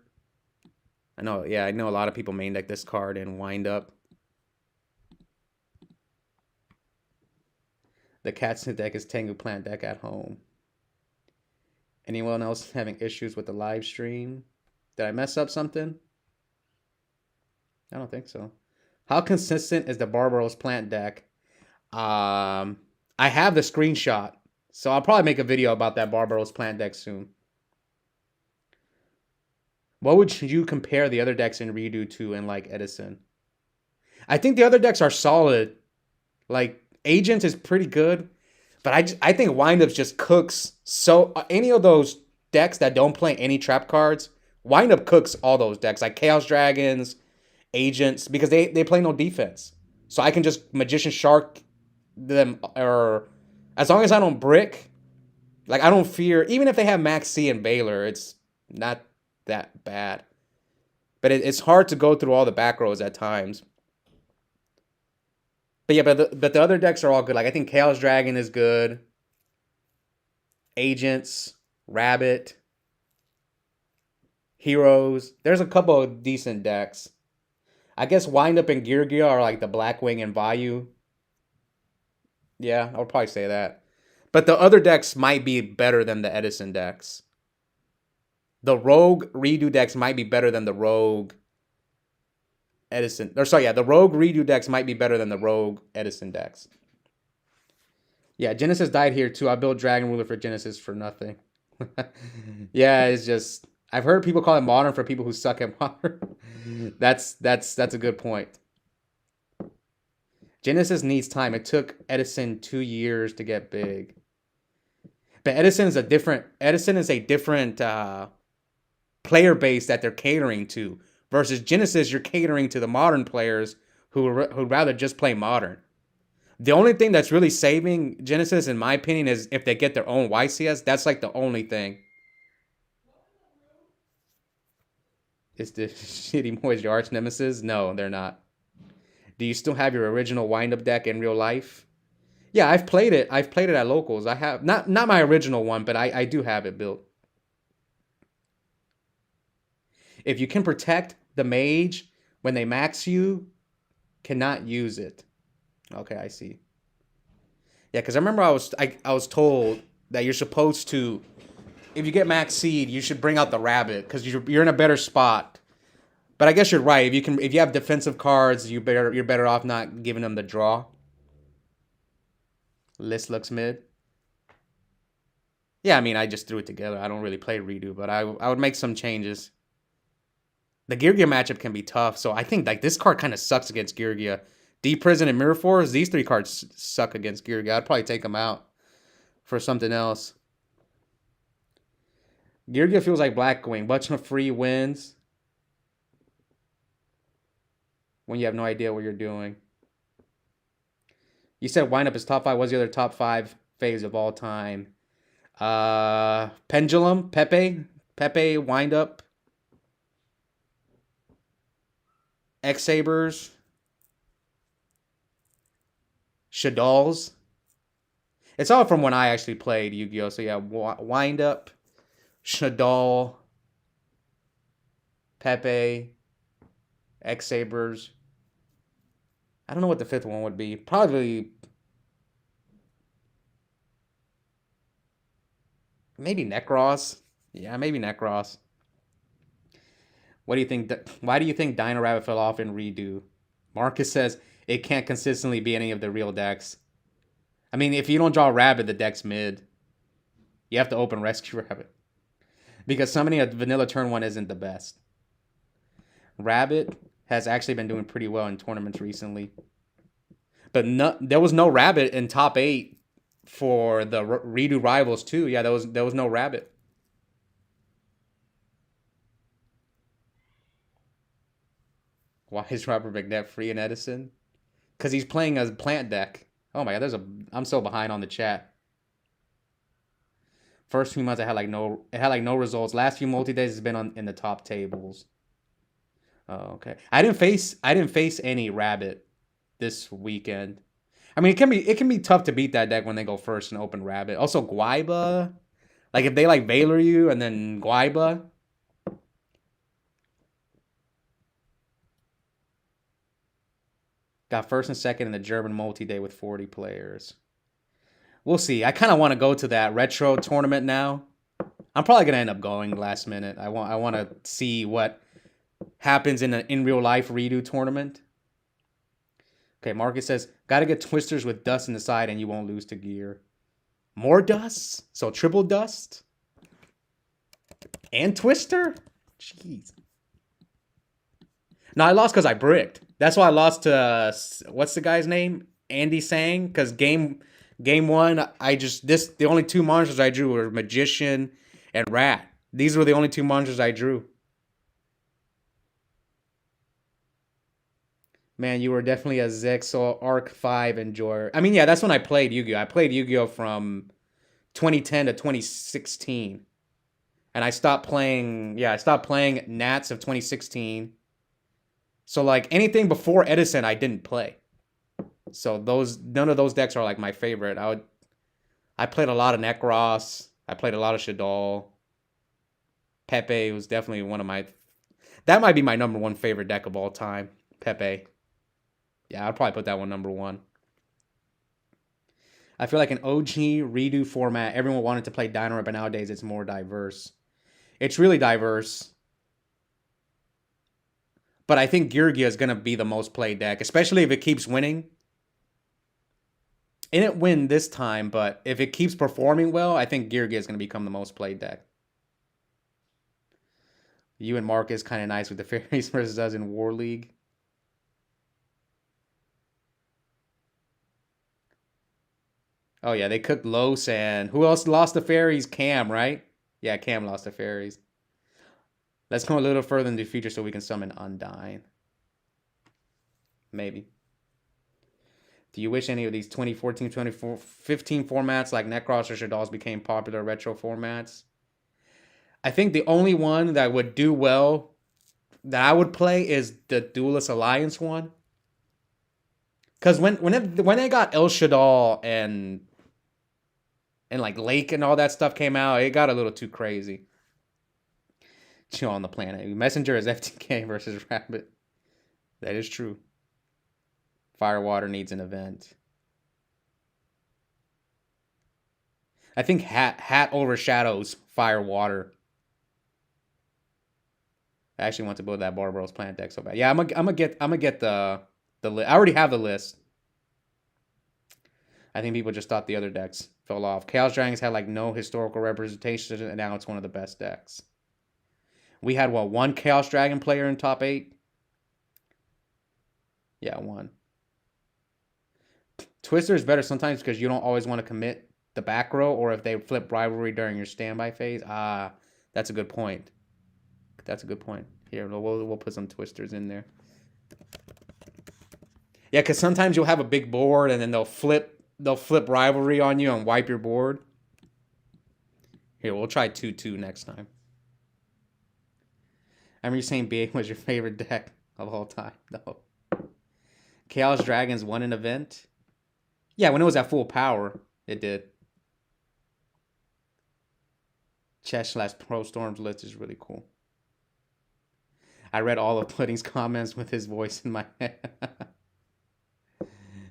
I know a lot of people main deck this card and wind up. The cat's deck is Tengu Plant deck at home. Anyone else having issues with the live stream? Did I mess up something? I don't think so. How consistent is the Barbaros Plant deck? I have the screenshot, so I'll probably make a video about that Barbaros Plant deck soon. What would you compare the other decks in Redo to in like Edison? I think the other decks are solid. Like Agents is pretty good, but I think Windups just cooks. So any of those decks that don't play any trap cards, Windup cooks all those decks like Chaos Dragons, Agents, because they play no defense. So I can just Magician Shark them, or as long as I don't brick, like I don't fear. Even if they have Max C and Baylor, it's not that bad. But it's hard to go through all the back rows at times. But yeah, but the other decks are all good. Like I think Chaos Dragon is good. Agents, Rabbit, Heroes. There's a couple of decent decks. I guess Windup and Gear are like the Blackwing and Vayu. Yeah, I'll probably say that. But the other decks might be better than the Edison decks. The Rogue Redo decks might be better than the Rogue Edison. The Rogue Redo decks might be better than the Rogue Edison decks. Yeah, Genesis died here too. I built Dragon Ruler for Genesis for nothing. Yeah, it's just... I've heard people call it modern for people who suck at modern. That's a good point. Genesis needs time. It took Edison 2 years to get big. But Edison is a different player base that they're catering to. Versus Genesis, you're catering to the modern players who'd rather just play modern. The only thing that's really saving Genesis, in my opinion, is if they get their own YCS. That's like the only thing. Is the shitty boys your arch nemesis? No, they're not. Do you still have your original wind-up deck in real life? Yeah, I've played it. I've played it at locals. I have not my original one, but I do have it built. If you can protect the mage when they max you, cannot use it. Okay, I see. Yeah, because I remember I was told that you're supposed to, if you get max seed, you should bring out the rabbit because you're in a better spot. But I guess you're right. If you have defensive cards, you're better off not giving them the draw. List looks mid. Yeah, I mean I just threw it together. I don't really play redo, but I would make some changes. The Girgia matchup can be tough, so I think like this card kind of sucks against Girgia. Deep Prison and Mirror Force, these three cards suck against Girgia. I'd probably take them out for something else. Girgia feels like Blackwing. Bunch of free wins when you have no idea what you're doing. You said wind up is top 5. What's the other top 5 phase of all time? Pendulum, Pepe, wind up, X Sabers, Shadalls. It's all from when I actually played Yu-Gi-Oh! So yeah, wind up, Shadal, Pepe, X Sabers. I don't know what the fifth one would be. Probably maybe Necros. Yeah, maybe Necros. What do you think? Why do you think Dino Rabbit fell off in redo? Marcus says it can't consistently be any of the real decks. I mean, if you don't draw Rabbit, the deck's mid. You have to open Rescue Rabbit. Because summoning a vanilla turn 1 isn't the best. Rabbit has actually been doing pretty well in tournaments recently. But there was no Rabbit in top 8 for the redo rivals too. Yeah, there was no Rabbit. Why is Robert McNett free in Edison? Because he's playing a plant deck. Oh my god, I'm so behind on the chat. First few months it had like no results. Last few multi-days has been in the top tables. Oh, okay. I didn't face any Rabbit this weekend. I mean, it can be tough to beat that deck when they go first and open Rabbit. Also Guaiba. Like if they like Valor you and then Guaiba. Got first and second in the German multi-day with 40 players. We'll see. I kind of want to go to that retro tournament now. I'm probably gonna end up going last minute. I want to see what happens in an in real life redo tournament. Okay, Marcus says gotta get twisters with dust in the side and you won't lose to gear. More dust? So triple dust? And twister? Jeez. No, I lost because I bricked. That's why I lost to what's the guy's name? Andy Sang. Because game 1, the only 2 monsters I drew were Magician and Rat. These were the only 2 monsters I drew. Man, you were definitely a Zexal Arc 5 enjoyer. I mean, yeah, that's when I played Yu-Gi-Oh! I played Yu-Gi-Oh! From 2010 to 2016. And I stopped playing Nats of 2016. So like anything before Edison, I didn't play. So none of those decks are like my favorite. I played a lot of Necros. I played a lot of Shadal. Pepe was definitely that might be my number 1 favorite deck of all time. Pepe. Yeah, I'd probably put that one number 1. I feel like an OG redo format, everyone wanted to play Dino, but nowadays it's more diverse. It's really diverse. But I think Girgia is going to be the most played deck, especially if it keeps winning. It didn't win this time, but if it keeps performing well, I think Girgia is going to become the most played deck. You and Mark is kind of nice with the fairies versus us in War League. Oh, yeah, they cooked Los, and who else lost the fairies? Cam, right? Yeah, Cam lost the fairies. Let's go a little further in the future so we can summon Undyne. Maybe. Do you wish any of these 2014, 2015 formats like Necros or Shaddolls became popular retro formats? I think the only one that would do well that I would play is the Duelist Alliance one. Because when they got El Shaddol and like Lake and all that stuff came out, it got a little too crazy. Chill on the planet. Messenger is FTK versus Rabbit. That is true. Firewater needs an event. I think Hat overshadows Firewater. I actually want to build that Barbaros Planet deck so bad. Yeah, I'm gonna get the list. I already have the list. I think people just thought the other decks fell off. Chaos Dragons had like no historical representation, and now it's one of the best decks. We had what, one Chaos Dragon player in top 8? Yeah, one. Twister is better sometimes because you don't always want to commit the back row, or if they flip Rivalry during your standby phase. Ah, that's a good point. That's a good point. Here, we'll put some Twisters in there. Yeah, because sometimes you'll have a big board and then they'll flip Rivalry on you and wipe your board. Here, we'll try 2-2 next time. I remember you saying BA was your favorite deck of all time. No. Chaos Dragons won an event. Yeah, when it was at full power, it did. Chess/Pro Storms list is really cool. I read all of Pudding's comments with his voice in my head.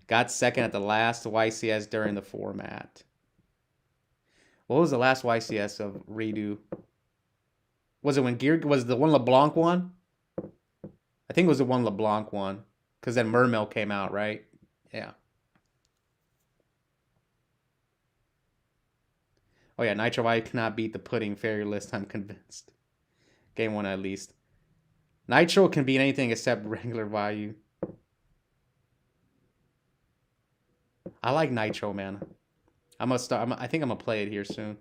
Got second at the last YCS during the format. What was the last YCS of redo? Was it when Gear was the one LeBlanc one? I think it was the one LeBlanc one. Because then Mermail came out, right? Yeah. Oh yeah, Nitro Value cannot beat the Pudding Fairy list, I'm convinced. Game 1 at least. Nitro can beat anything except regular value. I like Nitro, man. I think I'm gonna play it here soon.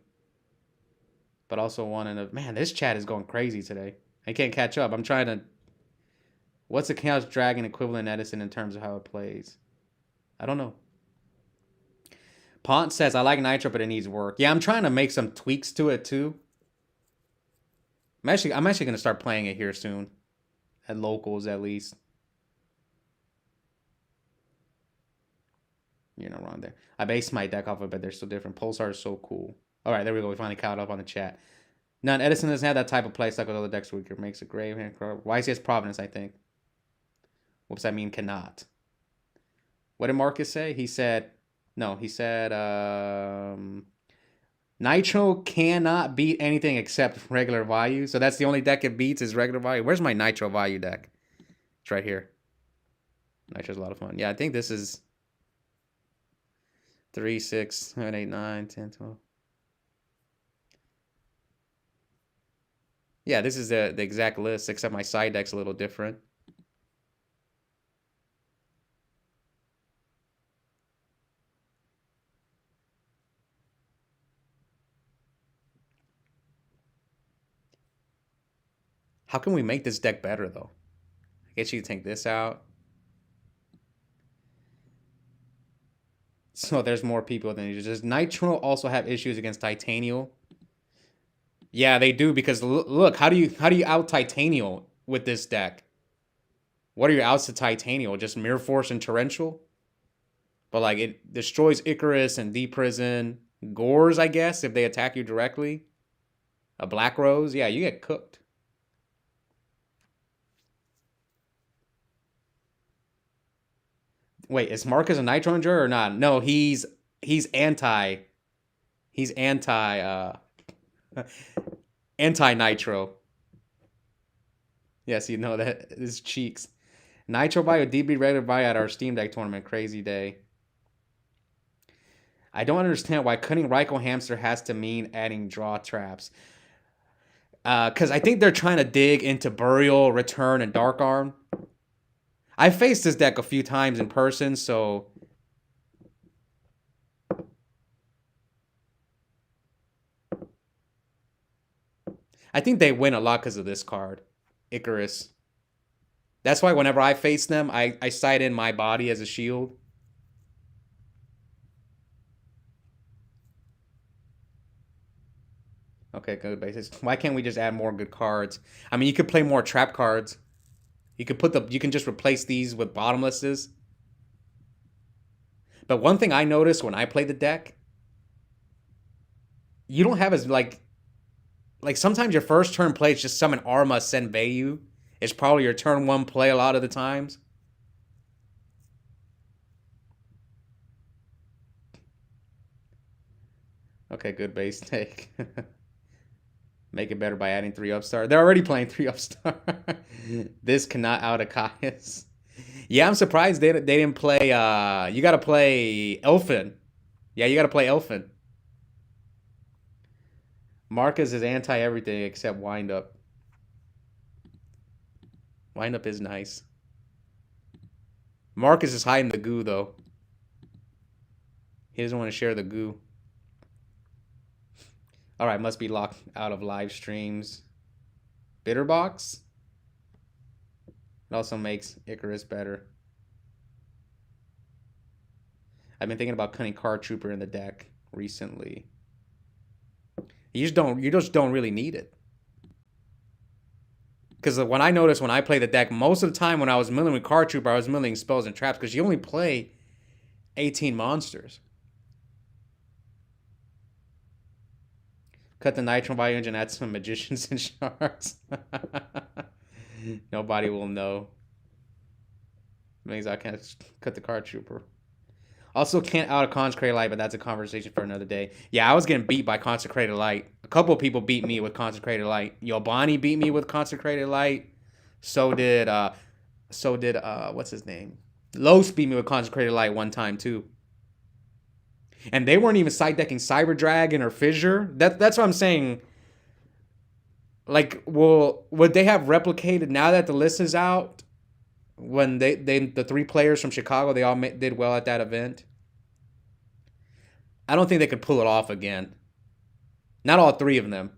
But also one in a man. This chat is going crazy today. I can't catch up. I'm trying to. What's the Chaos Dragon equivalent Edison in terms of how it plays? I don't know. Pont says I like Nitro, but it needs work. Yeah, I'm trying to make some tweaks to it too. I'm actually gonna start playing it here soon, at locals at least. You're not wrong there. I based my deck off of it, but they're still different. Pulsar is so cool. All right, there we go. We finally caught up on the chat. None. Edison doesn't have that type of play stuck with other decks. Weaker makes a grave hand. YCS Providence, I think. Whoops, I mean cannot. What did Marcus say? He said, no, he said, Nitro cannot beat anything except regular value. So that's the only deck it beats is regular value. Where's my Nitro value deck? It's right here. Nitro's a lot of fun. Yeah, I think this is 3, 6, 7, 8, 9, 10, 12. Yeah, this is the exact list, except my side deck's a little different. How can we make this deck better, though? I guess you can take this out. So there's more people than you. Does Nitro also have issues against Titanial? Yeah, they do, because look, how do you out Titanial with this deck? What are your outs to Titanial? Just Mirror Force and Torrential? But like it destroys Icarus and Deep Prison. Gores, I guess, if they attack you directly. A Black Rose, yeah, you get cooked. Wait, is Marcus a Nitro enjoyer or not? No, he's anti. He's anti Nitro. Yes, you know that. His cheeks. Nitro Bio DB regular Bio at our Steam Deck tournament. Crazy day. I don't understand why cutting Raikou Hamster has to mean adding draw traps. Because I think they're trying to dig into Burial, Return, and Dark Arm. I faced this deck a few times in person, so I think they win a lot because of this card, Icarus. That's why whenever I face them, I sight in my body as a shield. Okay, good basis. Why can't we just add more good cards? I mean, you could play more trap cards. You can just replace these with bottomlesses. But one thing I noticed when I play the deck, you don't have as like sometimes your first turn play is just summon Arma, send Vayu. It's probably your turn one play a lot of the times. Okay, good base take. Make it better by adding 3 upstar. They're already playing 3 upstar. This cannot out Akaius. Yeah, I'm surprised they didn't play. You got to play Elfin. Yeah, you got to play Elfin. Marcus is anti everything except wind up. Wind up is nice. Marcus is hiding the goo though. He doesn't want to share the goo. All right, must be locked out of live streams. Bitterbox. It also makes Icarus better. I've been thinking about cutting Card Trooper in the deck recently. You just don't really need it. Because when I noticed when I play the deck, most of the time when I was milling with Card Trooper, I was milling spells and traps because you only play 18 monsters. Cut the Nitro Value Engine, add some Magicians and Shards. Nobody will know. Means I can't cut the Card Trooper. Also can't out a Consecrated Light, but that's a conversation for another day. Yeah, I was getting beat by Consecrated Light. A couple of people beat me with Consecrated Light. Yobani beat me with Consecrated Light. So did what's his name? Los beat me with Consecrated Light one time too. And they weren't even side decking Cyber Dragon or Fissure. That's what I'm saying. Like, would they have replicated now that the list is out? When the 3 players from Chicago, they all did well at that event. I don't think they could pull it off again. Not all 3 of them.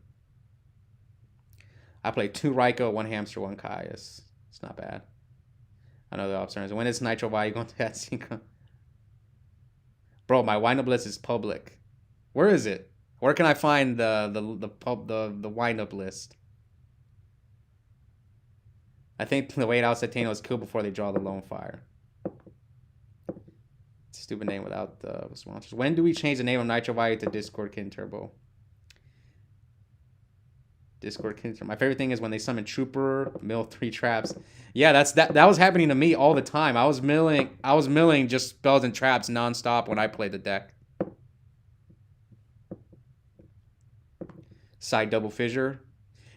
I played 2 Raiko, 1 Hamster, 1 Caius. It's not bad. I know the options. When is Nitro Value going to that sync? Bro, my wind-up list is public. Where is it? Where can I find the wind-up list? I think the way out Satano is killed before they draw the Lone Fire. Stupid name without the sponsors. When do we change the name of Nitro Value to Discord Kin Turbo? Discord Kin Turbo. My favorite thing is when they summon Trooper, mill 3 traps. Yeah, that was happening to me all the time. I was milling just spells and traps nonstop when I played the deck. Side double Fissure.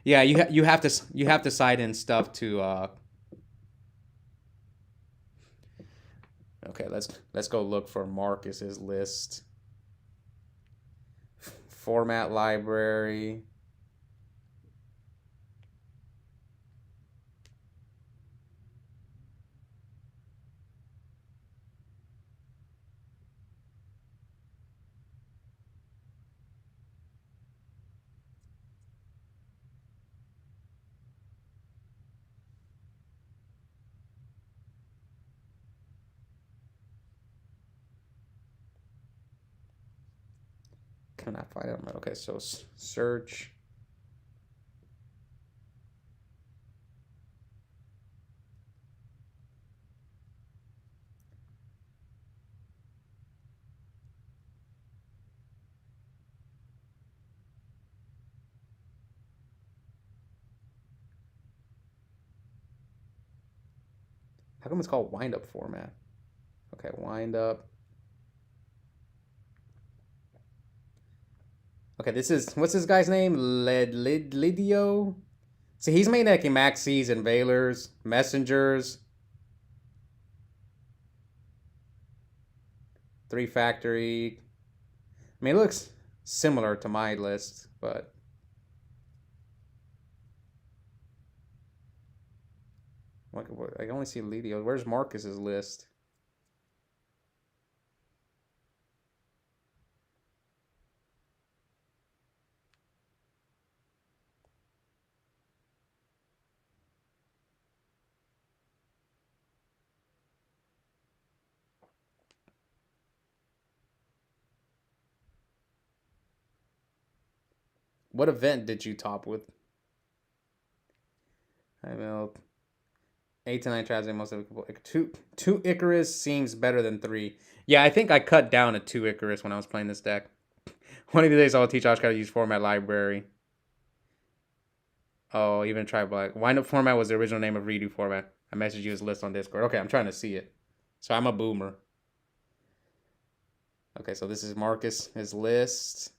Yeah, you have to side in stuff to Okay, let's go look for Marcus's list. Format library. Cannot find it. Okay, so search. How come it's called wind up format? Okay, wind up. Okay, this is, what's this guy's name? Lidio? So he's making Maxis and Veilers, Messengers. 3 Factory. I mean, it looks similar to my list, but... I can only see Lidio. Where's Marcus's list? What event did you top with? I know 8 to 9 traps and most of two Icarus seems better than 3. Yeah, I think I cut down to 2 Icarus when I was playing this deck. One of the days I'll teach Josh how to use format library. Oh, even try black. Wind up format was the original name of redo format. I messaged you his list on Discord. Okay, I'm trying to see it. So I'm a boomer. Okay, so this is Marcus, his list.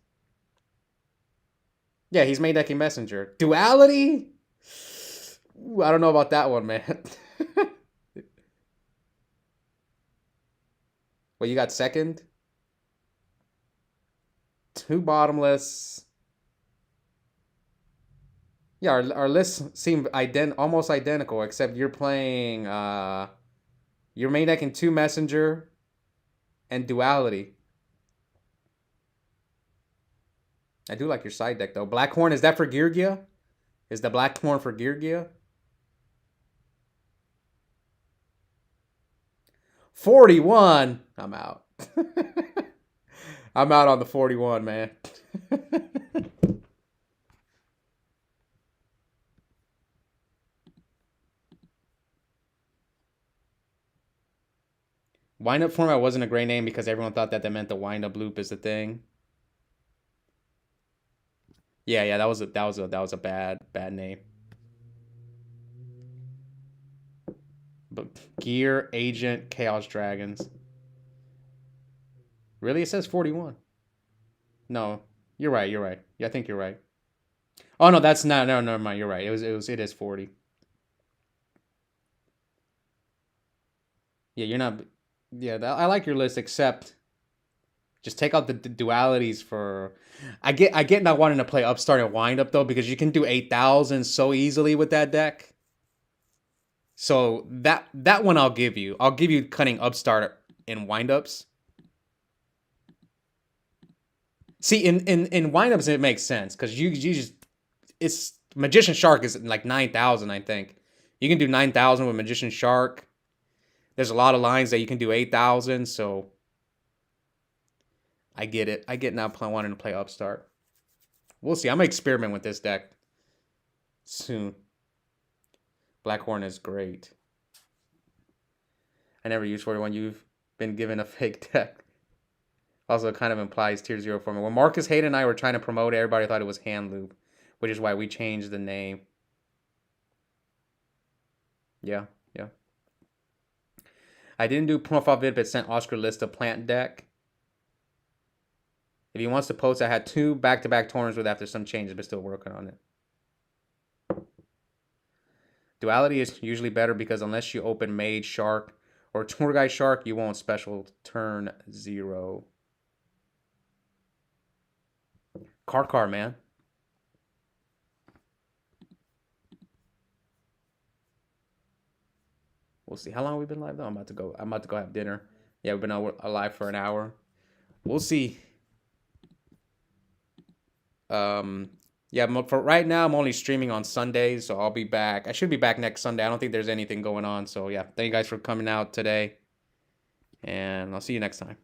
Yeah, he's main decking messenger. Duality? Ooh, I don't know about that one, man. Well, you got second? 2 bottomless. Yeah, our lists seem almost identical, except you're playing your main deck in 2 messenger and duality. I do like your side deck though. Blackhorn, is that for Geargia? Is the Blackhorn for Geargia? 41. I'm out. I'm out on the 41, man. Wind up format wasn't a great name because everyone thought that meant the wind up loop is the thing. Yeah, that was a bad name. But Gear, Agent, Chaos Dragons. Really? It says 41. No, you're right. Yeah, I think you're right. Oh no, that's not. No, never mind. You're right. It is 40. Yeah, you're not. Yeah, I like your list, except just take out the dualities for. I get not wanting to play Upstart and Wind Up though, because you can do 8,000 so easily with that deck. So that one I'll give you. I'll give you cutting Upstart and Windups. See, in windups it makes sense because you just it's Magician Shark is like 9,000, I think. You can do 9,000 with Magician Shark. There's a lot of lines that you can do 8,000, so I get it. I get now wanting to play Upstart. We'll see. I'm gonna experiment with this deck soon. Blackhorn is great. I never used 41. You've been given a fake deck. Also, kind of implies tier 0 for me. When Marcus Hayden and I were trying to promote it, everybody thought it was Hand Loop, which is why we changed the name. Yeah. I didn't do profile vid, but sent Oscar list of plant deck. If he wants to post, I had 2 back-to-back tournaments with after some changes, but still working on it. Duality is usually better because unless you open Mage Shark or Tour Guide Shark, you won't special turn 0. Car, man. We'll see. How long have we been live though? I'm about to go have dinner. Yeah, we've been alive for an hour. We'll see. Yeah, for right now, I'm only streaming on Sundays, so I'll be back. I should be back next Sunday. I don't think there's anything going on. So yeah, thank you guys for coming out today, and I'll see you next time.